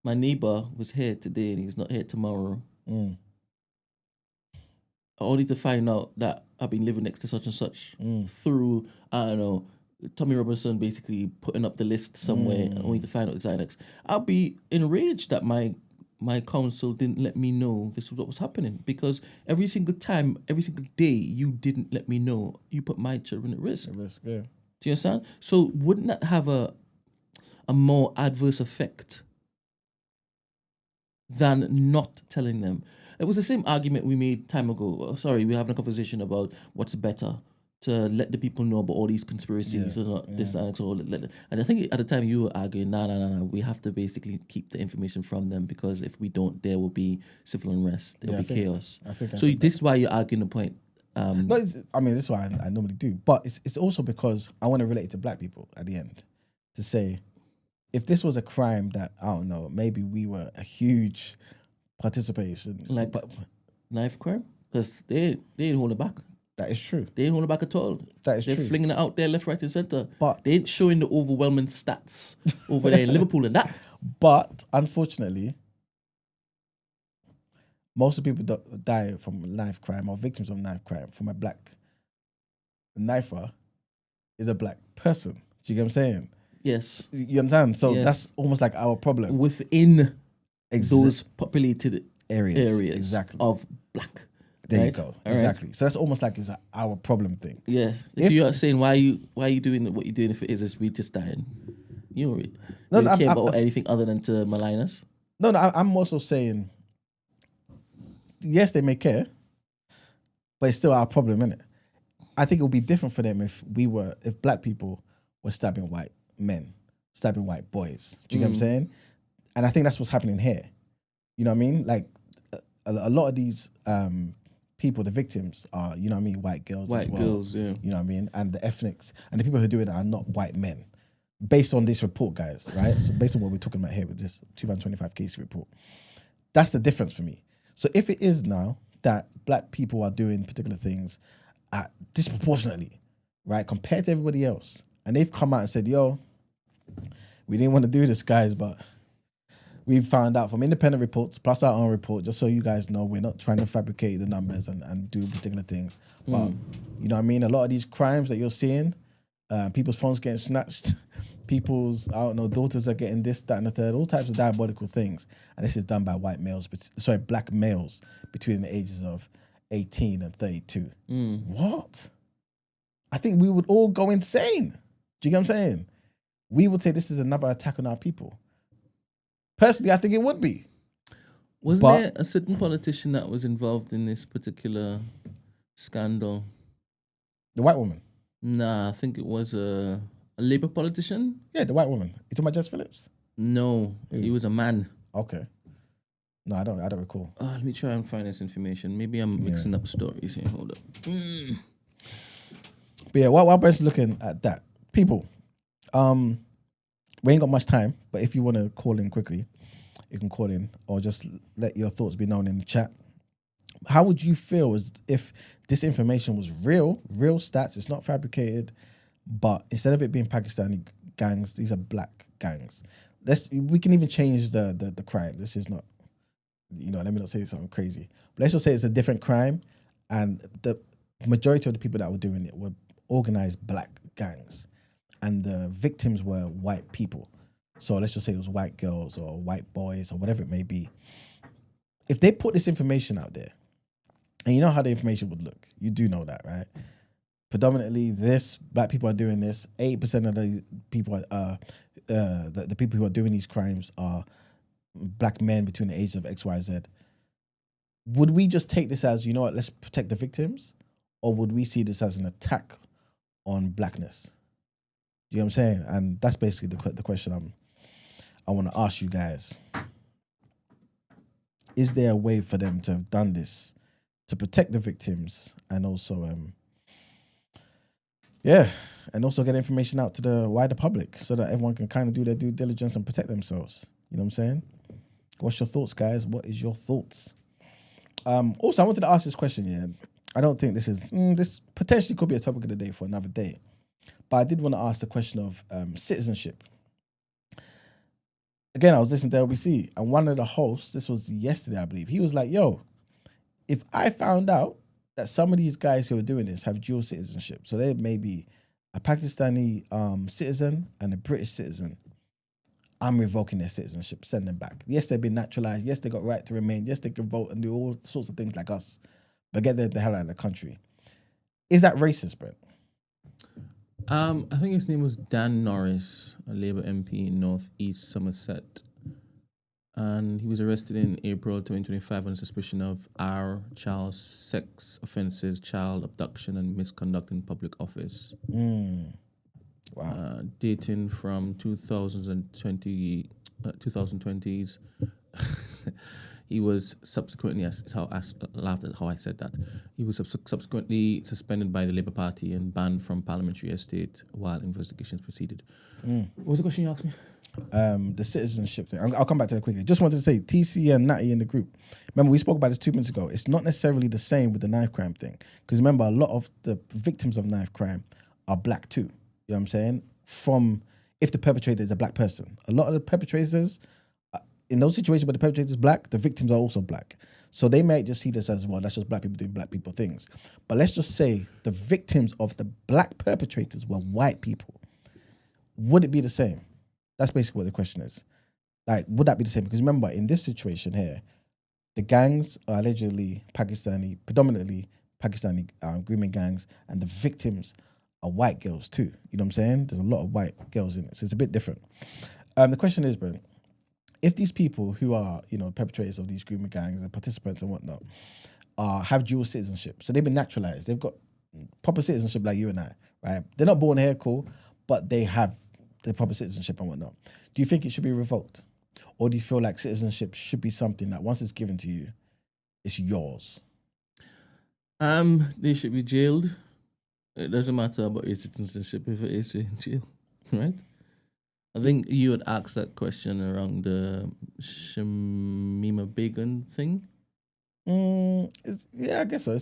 my neighbor was here today and he's not here tomorrow. Only to find out that I've been living next to such and such through, I don't know, Tommy Robinson basically putting up the list somewhere, only to find out it's Zynex. I'll be enraged that my my counsel didn't let me know this was what was happening, because every single time, every single day you didn't let me know, you put my children at risk. Yeah. Do you understand? So wouldn't that have a more adverse effect than not telling them? It was the same argument we made time ago. Sorry, we're having a conversation about what's better, to let the people know about all these conspiracies and not this and so. And I think at the time you were arguing, no, we have to basically keep the information from them, because if we don't, there will be civil unrest, there will be chaos. I think so this is why you're arguing the point. No, this is why I normally do, but it's also because I want to relate it to black people at the end, to say, if this was a crime that, I don't know, maybe we were a huge participation, like knife crime, because they ain't holding back. That is true. They ain't holding back at all. That is They're true. flinging it out there left, right, and centre. But they ain't showing the overwhelming stats over there in Liverpool and that. But unfortunately, most of the people that die from knife crime or victims of knife crime from a black knifer is a black person. Do you get what I'm saying? Yes. You understand? So that's almost like our problem. Within those populated areas exactly. of black. There right? you go. All exactly. Right. So that's almost like it's our problem thing. Yeah. So you're saying why are you doing what you're doing if it is we just dying? You don't really care about anything other than to malign us? No, I'm also saying, yes, they may care, but it's still our problem, isn't it? I think it would be different for them if black people were stabbing white men, stabbing white boys. Do you get what I'm saying? And I think that's what's happening here. You know what I mean? Like a lot of these people, the victims are, you know what I mean, white girls as well. White girls, yeah. You know what I mean? And the ethnics, and the people who do it are not white men. Based on this report, guys, right? So based on what we're talking about here with this 2025 case report, that's the difference for me. So if it is now that black people are doing particular things disproportionately, right, compared to everybody else, and they've come out and said, yo, we didn't want to do this, guys, but we've found out from independent reports, plus our own report, just so you guys know, we're not trying to fabricate the numbers and do particular things. But, you know what I mean? A lot of these crimes that you're seeing, people's phones getting snatched, people's, I don't know, daughters are getting this, that, and the third, all types of diabolical things. And this is done by black males between the ages of 18 and 32. What? I think we would all go insane. Do you get what I'm saying? We would say this is another attack on our people. Personally, I think it would be. Wasn't there a certain politician that was involved in this particular scandal? The white woman? Nah, I think it was a Labour politician. Yeah, the white woman. You talking about Jess Phillips? No, he was a man. Okay. No, I don't recall. Let me try and find this information. Maybe I'm mixing up stories here. Hold up. But yeah, while Brent's looking at that, people, we ain't got much time, but if you want to call in quickly, you can call in or just let your thoughts be known in the chat. How would you feel as if this information was real stats, it's not fabricated, but instead of it being Pakistani gangs, these are black gangs. We can even change the crime. This is not, let me not say something crazy. But let's just say it's a different crime, and the majority of the people that were doing it were organized black gangs, and the victims were white people. So let's just say it was white girls or white boys or whatever it may be. If they put this information out there, and you know how the information would look, you do know that, right? Predominantly, black people are doing this. 8% of the people the people who are doing these crimes are black men between the ages of X, Y, Z. Would we just take this as, you know what, let's protect the victims? Or would we see this as an attack on blackness? Do you know what I'm saying? And that's basically the question I want to ask you guys. Is there a way for them to have done this to protect the victims and also, and also get information out to the wider public so that everyone can kind of do their due diligence and protect themselves? You know what I'm saying? What's your thoughts, guys? What is your thoughts? Also, I wanted to ask this question, yeah. I don't think this potentially could be a topic of the day for another day. But I did want to ask the question of citizenship. Again, I was listening to LBC, and one of the hosts, this was yesterday, I believe, he was like, yo, if I found out that some of these guys who are doing this have dual citizenship, so they may be a Pakistani citizen and a British citizen, I'm revoking their citizenship, send them back. Yes, they've been naturalized. Yes, they got right to remain. Yes, they can vote and do all sorts of things like us, but get the hell out of the country. Is that racist, Brent? I think his name was Dan Norris, a Labour MP in North East Somerset. And he was arrested in April 2025 on suspicion of child sex offences, child abduction, and misconduct in public office. Wow. Dating from 2020s. He was subsequently, I laughed at how I said that. He was subsequently suspended by the Labour Party and banned from parliamentary estate while investigations proceeded. What was the question you asked me? The citizenship thing. I'll come back to that quickly. Just wanted to say, TC and Natty in the group. Remember, we spoke about this 2 minutes ago. It's not necessarily the same with the knife crime thing. Because remember, a lot of the victims of knife crime are black too. You know what I'm saying? If the perpetrator is a black person. A lot of the perpetrators, in those situations where the perpetrator is black, the victims are also black. So they might just see this as, well, that's just black people doing black people things. But let's just say the victims of the black perpetrators were white people. Would it be the same? That's basically what the question is. Like, would that be the same? Because remember, in this situation here, the gangs are allegedly predominantly Pakistani grooming gangs, and the victims are white girls too. You know what I'm saying? There's a lot of white girls in it, so it's a bit different. The question is, Brent, if these people who are, perpetrators of these grooming gangs and participants and whatnot, have dual citizenship, so they've been naturalized, they've got proper citizenship like you and I, right? They're not born here, cool, but they have the proper citizenship and whatnot. Do you think it should be revoked? Or do you feel like citizenship should be something that once it's given to you, it's yours? They should be jailed. It doesn't matter about your citizenship if it is in jail, right? I think you had asked that question around the Shamima Begum thing. I guess so.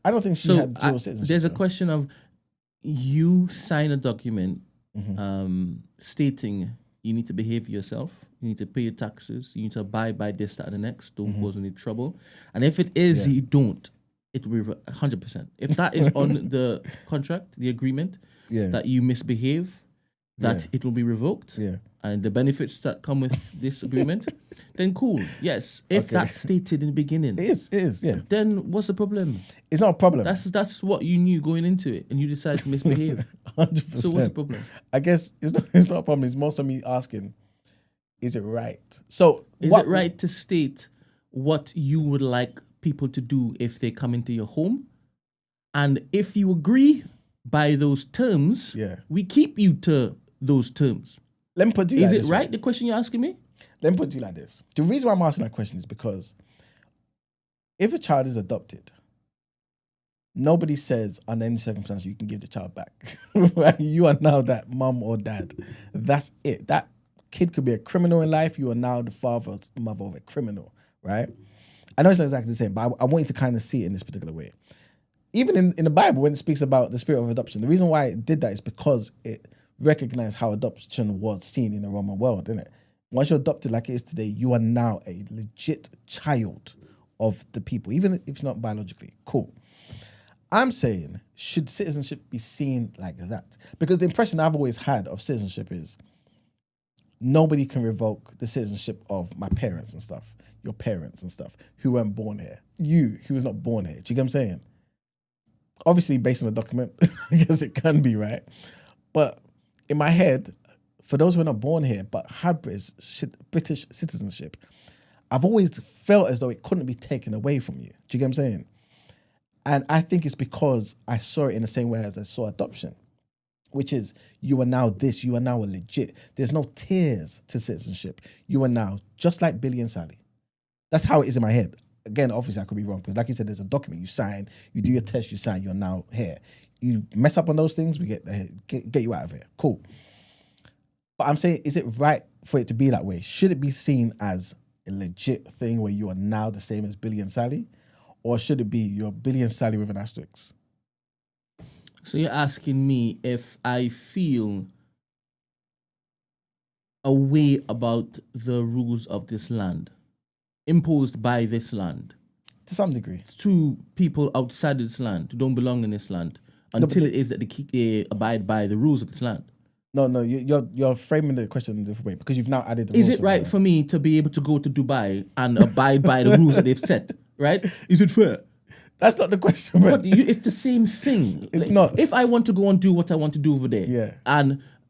I don't think she had dual citizenship. There's a question of you sign a document stating you need to behave yourself, you need to pay your taxes, you need to abide by this, that, and the next, don't cause any trouble. And if it is you don't, it will be 100%. If that is on the contract, the agreement, that you misbehave, that it will be revoked, and the benefits that come with this agreement, then cool. Yes, if that's stated in the beginning, it is. Then what's the problem? It's not a problem. That's what you knew going into it, and you decided to misbehave. 100%. So what's the problem? I guess it's not a problem. It's more so me asking, is it right? So is it right to state what you would like people to do if they come into your home? And if you agree by those terms, we keep you to those terms. Let me put it to you Is like it this, right, the question you're asking me? Let me put it to you like this. The reason why I'm asking that question is because if a child is adopted, nobody says under any circumstance you can give the child back. Right? You are now that mum or dad. That's it. That kid could be a criminal in life. You are now the father or mother of a criminal, right? I know it's not exactly the same, but I want you to kind of see it in this particular way. Even in the Bible, when it speaks about the spirit of adoption, the reason why it did that is because it recognized how adoption was seen in the Roman world, didn't it? Once you're adopted like it is today, you are now a legit child of the people, even if it's not biologically. Cool. I'm saying, should citizenship be seen like that? Because the impression I've always had of citizenship is nobody can revoke the citizenship of my parents and stuff, your parents and stuff, who weren't born here. You, who was not born here. Do you get what I'm saying? Obviously, based on the document, I guess it can be, right? But in my head, for those who are not born here but have British citizenship, I've always felt as though it couldn't be taken away from you. Do you get what I'm saying? And I think it's because I saw it in the same way as I saw adoption, which is you are now this, you are now a legit. There's no tiers to citizenship. You are now just like Billy and Sally. That's how it is in my head. Again, obviously I could be wrong because like you said, there's a document, you sign, you do your test, you sign, you're now here. You mess up on those things, we get you out of here. Cool. But I'm saying, is it right for it to be that way? Should it be seen as a legit thing where you are now the same as Billy and Sally? Or should it be you're Billy and Sally with an asterisk? So you're asking me if I feel a way about the rules of this land, imposed by this land. To some degree. To people outside this land who don't belong in this land, until it is that they abide by the rules of this land. No, you're framing the question in a different way because you've now added. Is it right for me to be able to go to Dubai and abide by the rules that they've set? Right? Is it fair? That's not the question, man. But it's the same thing. It's not. If I want to go and do what I want to do over there, Yeah.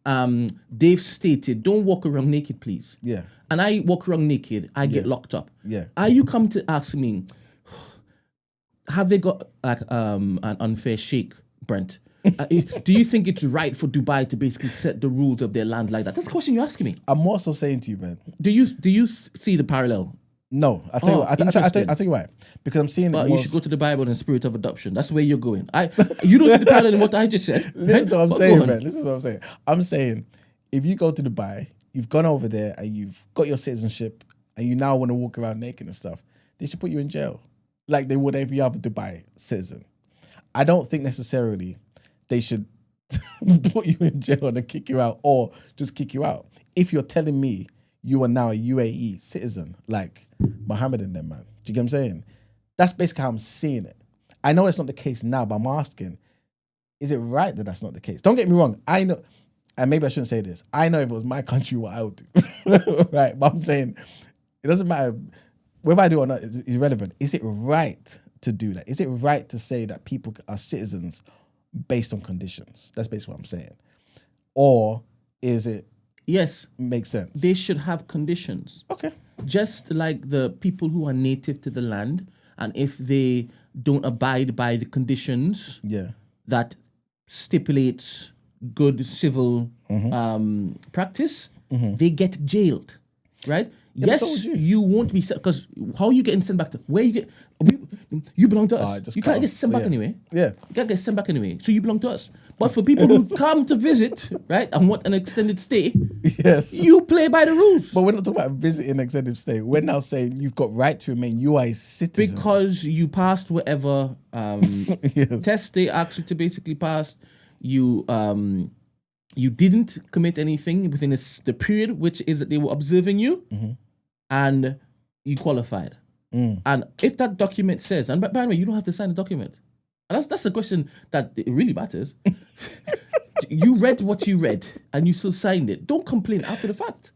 and they've stated, don't walk around naked, please. Yeah. And I walk around naked, I get locked up. Yeah. Are you come to ask me, have they got like an unfair shake, Brent? Do you think it's right for Dubai to basically set the rules of their land like that? That's the question you're asking me. I'm also saying to you, Ben. Do you see the parallel? No, I'll tell you. I'll tell you why. Because I'm seeing. But you should go to the Bible and spirit of adoption. That's where you're going. You don't see the parallel in what I just said. Listen to what I'm saying, man. This is what I'm saying. I'm saying, if you go to Dubai, you've gone over there and you've got your citizenship, and you now want to walk around naked and stuff, they should put you in jail, like they would every other Dubai citizen. I don't think necessarily they should put you in jail and kick you out, or just kick you out. If you're telling me you are now a UAE citizen, like Mohammed and them, man. Do you get what I'm saying? That's basically how I'm seeing it. I know it's not the case now, but I'm asking, is it right that that's not the case? Don't get me wrong. I know, and maybe I shouldn't say this. I know if it was my country, what I would do. Right? But I'm saying, it doesn't matter whether I do or not, it's irrelevant. Is it right to do that? Is it right to say that people are citizens based on conditions? That's basically what I'm saying. Or is it? Yes. Makes sense. They should have conditions. Okay. Just like the people who are native to the land, and if they don't abide by the conditions that stipulates good civil practice, they get jailed, right? Yeah, yes, so would you won't be sent, because how are you getting sent back to where you get? You belong to us. You can't get sent back anyway. Yeah, you can't get sent back anyway. So you belong to us. But for people who come to visit, right, and want an extended stay, yes, you play by the rules. But we're not talking about visiting extended stay. We're now saying you've got right to remain. You are a citizen because you passed whatever test they asked you to basically pass. You you didn't commit anything within the period which is that they were observing you, and you qualified. And if that document says, and by the way, you don't have to sign the document. And that's the question that it really matters. You read what you read and you still signed it. Don't complain after the fact.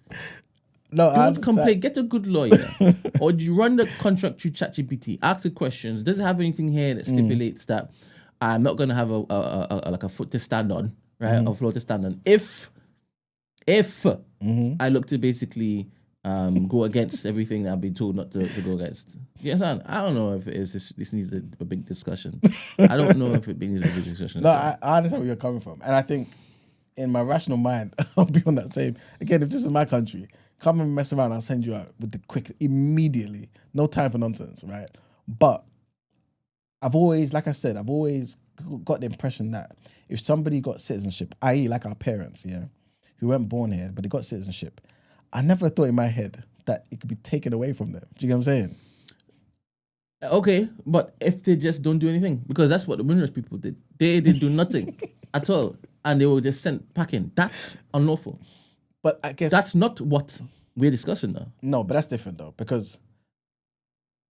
No, don't complain. Get a good lawyer. Or you run the contract through ChatGPT. Ask the questions. Does it have anything here that stipulates that I'm not going to have a foot to stand on, right? Or floor to stand on. If I look to basically go against everything that I've been told not to go against. Yes, I don't know if it is this needs a big discussion. I don't know if it needs a big discussion. No, I understand where you're coming from. And I think in my rational mind, I'll be on that same. Again, if this is my country, come and mess around, I'll send you out with the quick, immediately. No time for nonsense, right? But I've always, like I said, I've always got the impression that if somebody got citizenship, i.e. like our parents, who weren't born here, but they got citizenship, I never thought in my head that it could be taken away from them. Do you get what I'm saying? Okay, but if they just don't do anything, because that's what the Winners people did. They didn't do nothing at all, and they were just sent packing. That's unlawful. But I guess that's not what we're discussing now. No, but that's different though, because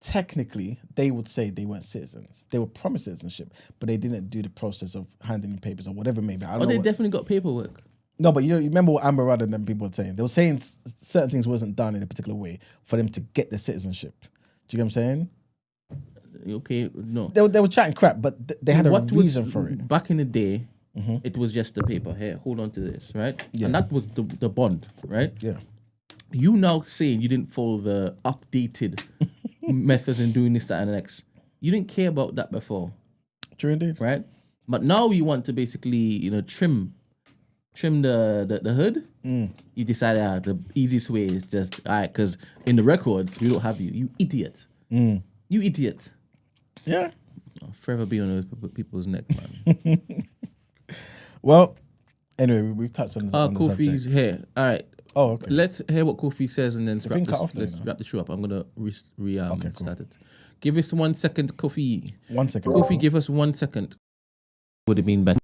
technically they would say they weren't citizens. They were promised citizenship, but they didn't do the process of handing in papers or whatever. Maybe I don't know. They definitely got paperwork. No, but you remember what Amber Rudd and them people were saying? They were saying certain things wasn't done in a particular way for them to get the citizenship. Do you get what I'm saying? Okay, no. They were chatting crap, but they had a reason for it. Back in the day, it was just the paper. Here, hold on to this, right? Yeah. And that was the bond, right? Yeah. You now saying you didn't follow the updated methods in doing this, that, and the next. You didn't care about that before. True indeed. Right? But now you want to basically, trim the hood. You decided the easiest way is just, all right, because in the records, we don't have you. You idiot. You idiot. Yeah. I'll forever be on those people's neck, man. Well, anyway, we've touched on this. Kofi's here. All right. Oh, okay. Let's hear what Kofi says and then let's wrap the show up. I'm going to start it. Cool. Give us 1 second, Kofi. 1 second. Kofi, give us 1 second. Would have been better.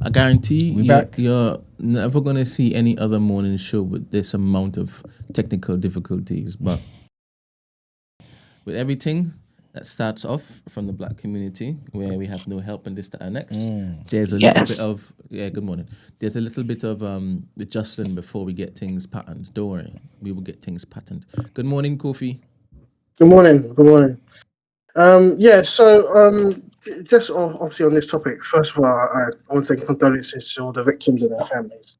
I guarantee We back. you're never gonna see any other morning show with this amount of technical difficulties. But with everything that starts off from the black community, where we have no help in this, that, and next, there's a little bit of good morning. There's a little bit of adjustment before we get things patterned. Don't worry, we will get things patterned. Good morning, Kofi. Good morning. Good morning. Just obviously on this topic, first of all, I want to say condolences to all the victims and their families.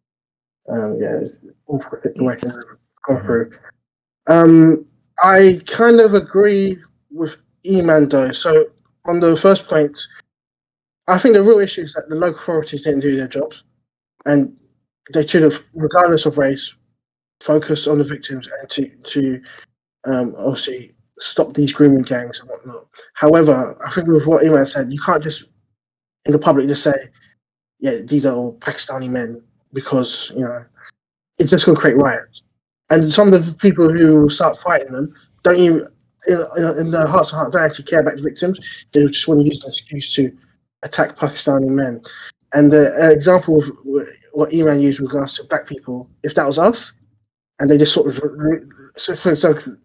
It's an awful situation they've gone through. I kind of agree with E-Man though. So on the first point, I think the real issue is that the local authorities didn't do their jobs, and they should have, regardless of race, focused on the victims and to obviously stop these grooming gangs and whatnot. However, I think with what Iman said, you can't just in the public just say, yeah, these are all Pakistani men, because it's just going to create riots. And some of the people who start fighting them don't even, in their hearts of hearts, don't actually care about the victims. They just want to use an excuse to attack Pakistani men. And the example of what Iman used with regards to black people, if that was us, and they just sort of, so for example,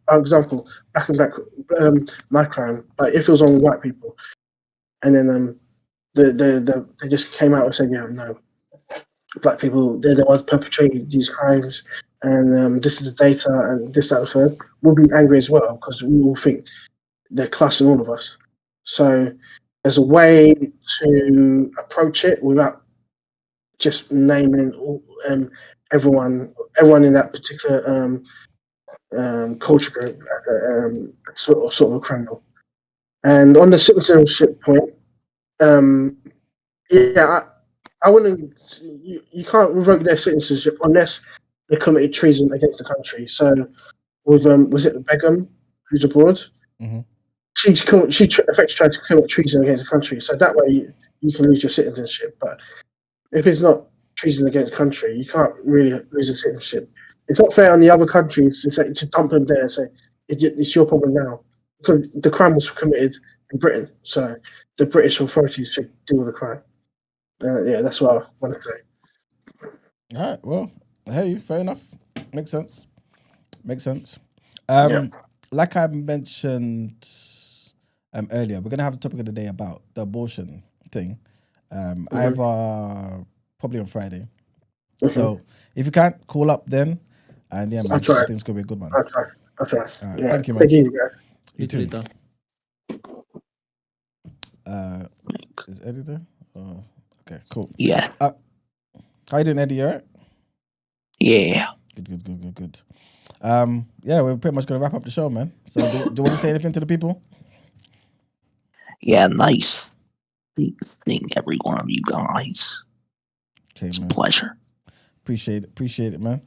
black and black my crime, but if it was on white people, and then they just came out and said, yeah, no, black people, they're the ones perpetrating these crimes, and this is the data, and this, that, and third, we'll be angry as well, because we all think they're classing all of us. So there's a way to approach it without just naming everyone in that particular culture group as sort of a criminal. And on the citizenship point, I wouldn't. You can't revoke their citizenship unless they committed treason against the country. So with was it Begum, who's abroad? Mm-hmm. She effectively tried to commit treason against the country. So that way you can lose your citizenship. But if it's not treason against the country, you can't really lose your citizenship. It's not fair on the other countries to dump them there and say it's your problem now, because the crime was committed in Britain. So the British authorities should deal with the crime. That's what I want to say. All right. Well, hey, fair enough. Makes sense. Like I mentioned earlier, we're gonna have the topic of the day about the abortion thing. Either probably on Friday. Mm-hmm. So if you can't, call up then, and man, I think it's gonna be a good one. I'll try. All right, Yeah. thank you, man. Thank you, guys. You too. Later. Is Eddie there? Okay, cool. Yeah. How you doing, Eddie? You all right? Yeah. Good. We're pretty much gonna wrap up the show, man. So do you want to say anything to the people? Yeah, nice. Seeing every one of you guys. Okay, it's man. A pleasure. Appreciate it, man.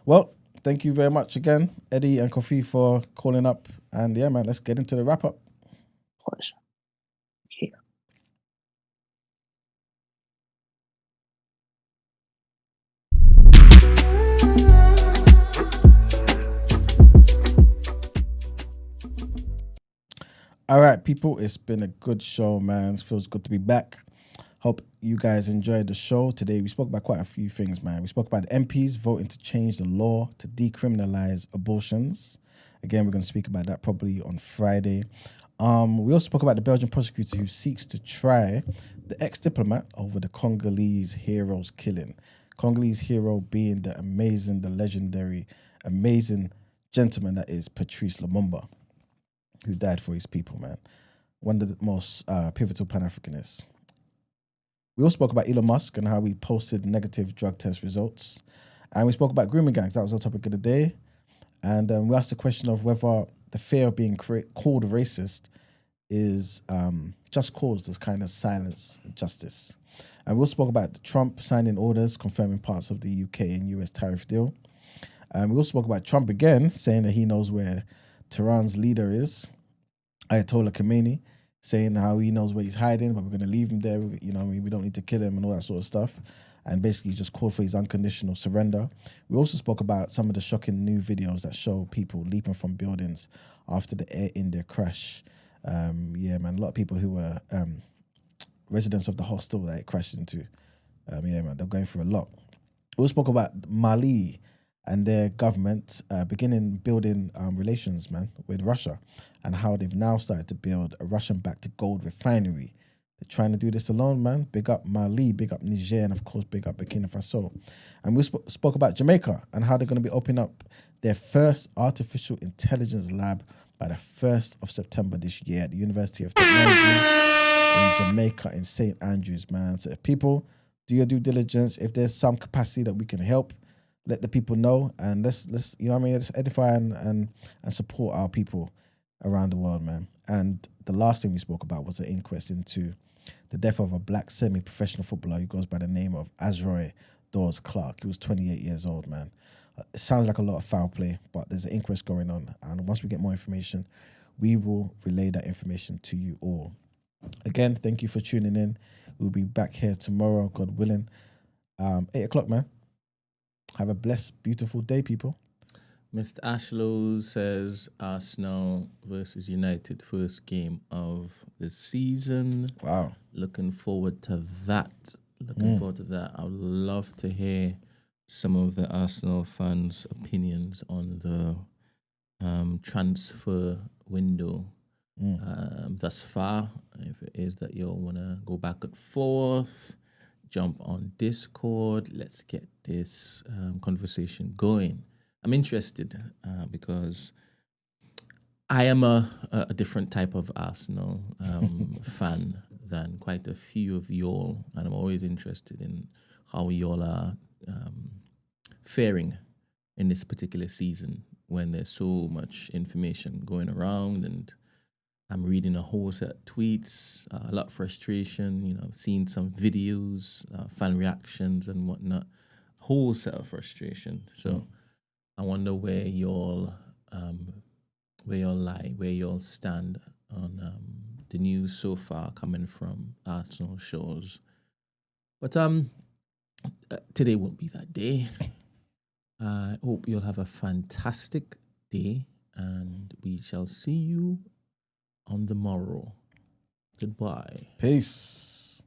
Well, thank you very much again, Eddie and Kofi, for calling up. And yeah, man, let's get into the wrap up. Pleasure. Yeah. All right, people, it's been a good show, man. It feels good to be back. Hope you guys enjoyed the show. Today, we spoke about quite a few things, man. We spoke about the MPs voting to change the law to decriminalize abortions. Again, we're going to speak about that probably on Friday. We also spoke about the Belgian prosecutor who seeks to try the ex-diplomat over the Congolese hero's killing. Congolese hero being the amazing, the legendary, amazing gentleman that is Patrice Lumumba, who died for his people, man. One of the most pivotal Pan-Africanists. We also spoke about Elon Musk and how he posted negative drug test results. And we spoke about grooming gangs. That was our topic of the day. And we asked the question of whether the fear of being called racist is just cause this kind of silence justice. And we also spoke about Trump signing orders confirming parts of the UK and US tariff deal. And we also spoke about Trump again, saying that he knows where Tehran's leader is, Ayatollah Khamenei, saying how he knows where he's hiding, but we're going to leave him there. We don't need to kill him and all that sort of stuff. And basically just called for his unconditional surrender. We also spoke about some of the shocking new videos that show people leaping from buildings after the Air India crash. A lot of people who were residents of the hostel that it crashed into Yeah, man, they're going through a lot. We spoke about Mali and their government beginning building relations, man, with Russia, and how they've now started to build a Russian-backed gold refinery. They're trying to do this alone, man. Big up Mali, big up Niger, and of course, big up Burkina Faso. And we spoke about Jamaica and how they're going to be opening up their first artificial intelligence lab by the 1st of September this year at the University of Technology in Jamaica in St. Andrews, man. So if people do your due diligence, if there's some capacity that we can help, let the people know, and let's you know what I mean, let's edify and support our people around the world, man. And the last thing we spoke about was an inquest into the death of a black semi-professional footballer who goes by the name of Azroy Dawes Clark. He was 28 years old, man. It sounds like a lot of foul play, but there's an inquest going on, and once we get more information, we will relay that information to you all. Again, thank you for tuning in. We'll be back here tomorrow, God willing. 8 o'clock, man. Have a blessed, beautiful day, people. Mr. Ashlow says Arsenal versus United, first game of the season. Wow. Looking forward to that. I would love to hear some of the Arsenal fans' opinions on the transfer window thus far. If it is that you want to go back and forth, jump on Discord. Let's get this conversation going. I'm interested because I am a different type of Arsenal fan than quite a few of y'all, and I'm always interested in how y'all are faring in this particular season when there's so much information going around, and I'm reading a whole set of tweets, a lot of frustration, you know, seeing some videos, fan reactions and whatnot, whole set of frustration. So I wonder where y'all lie, where y'all stand on the news so far coming from Arsenal shows. But today won't be that day. I hope you'll have a fantastic day, and we shall see you on the morrow. Goodbye. Peace.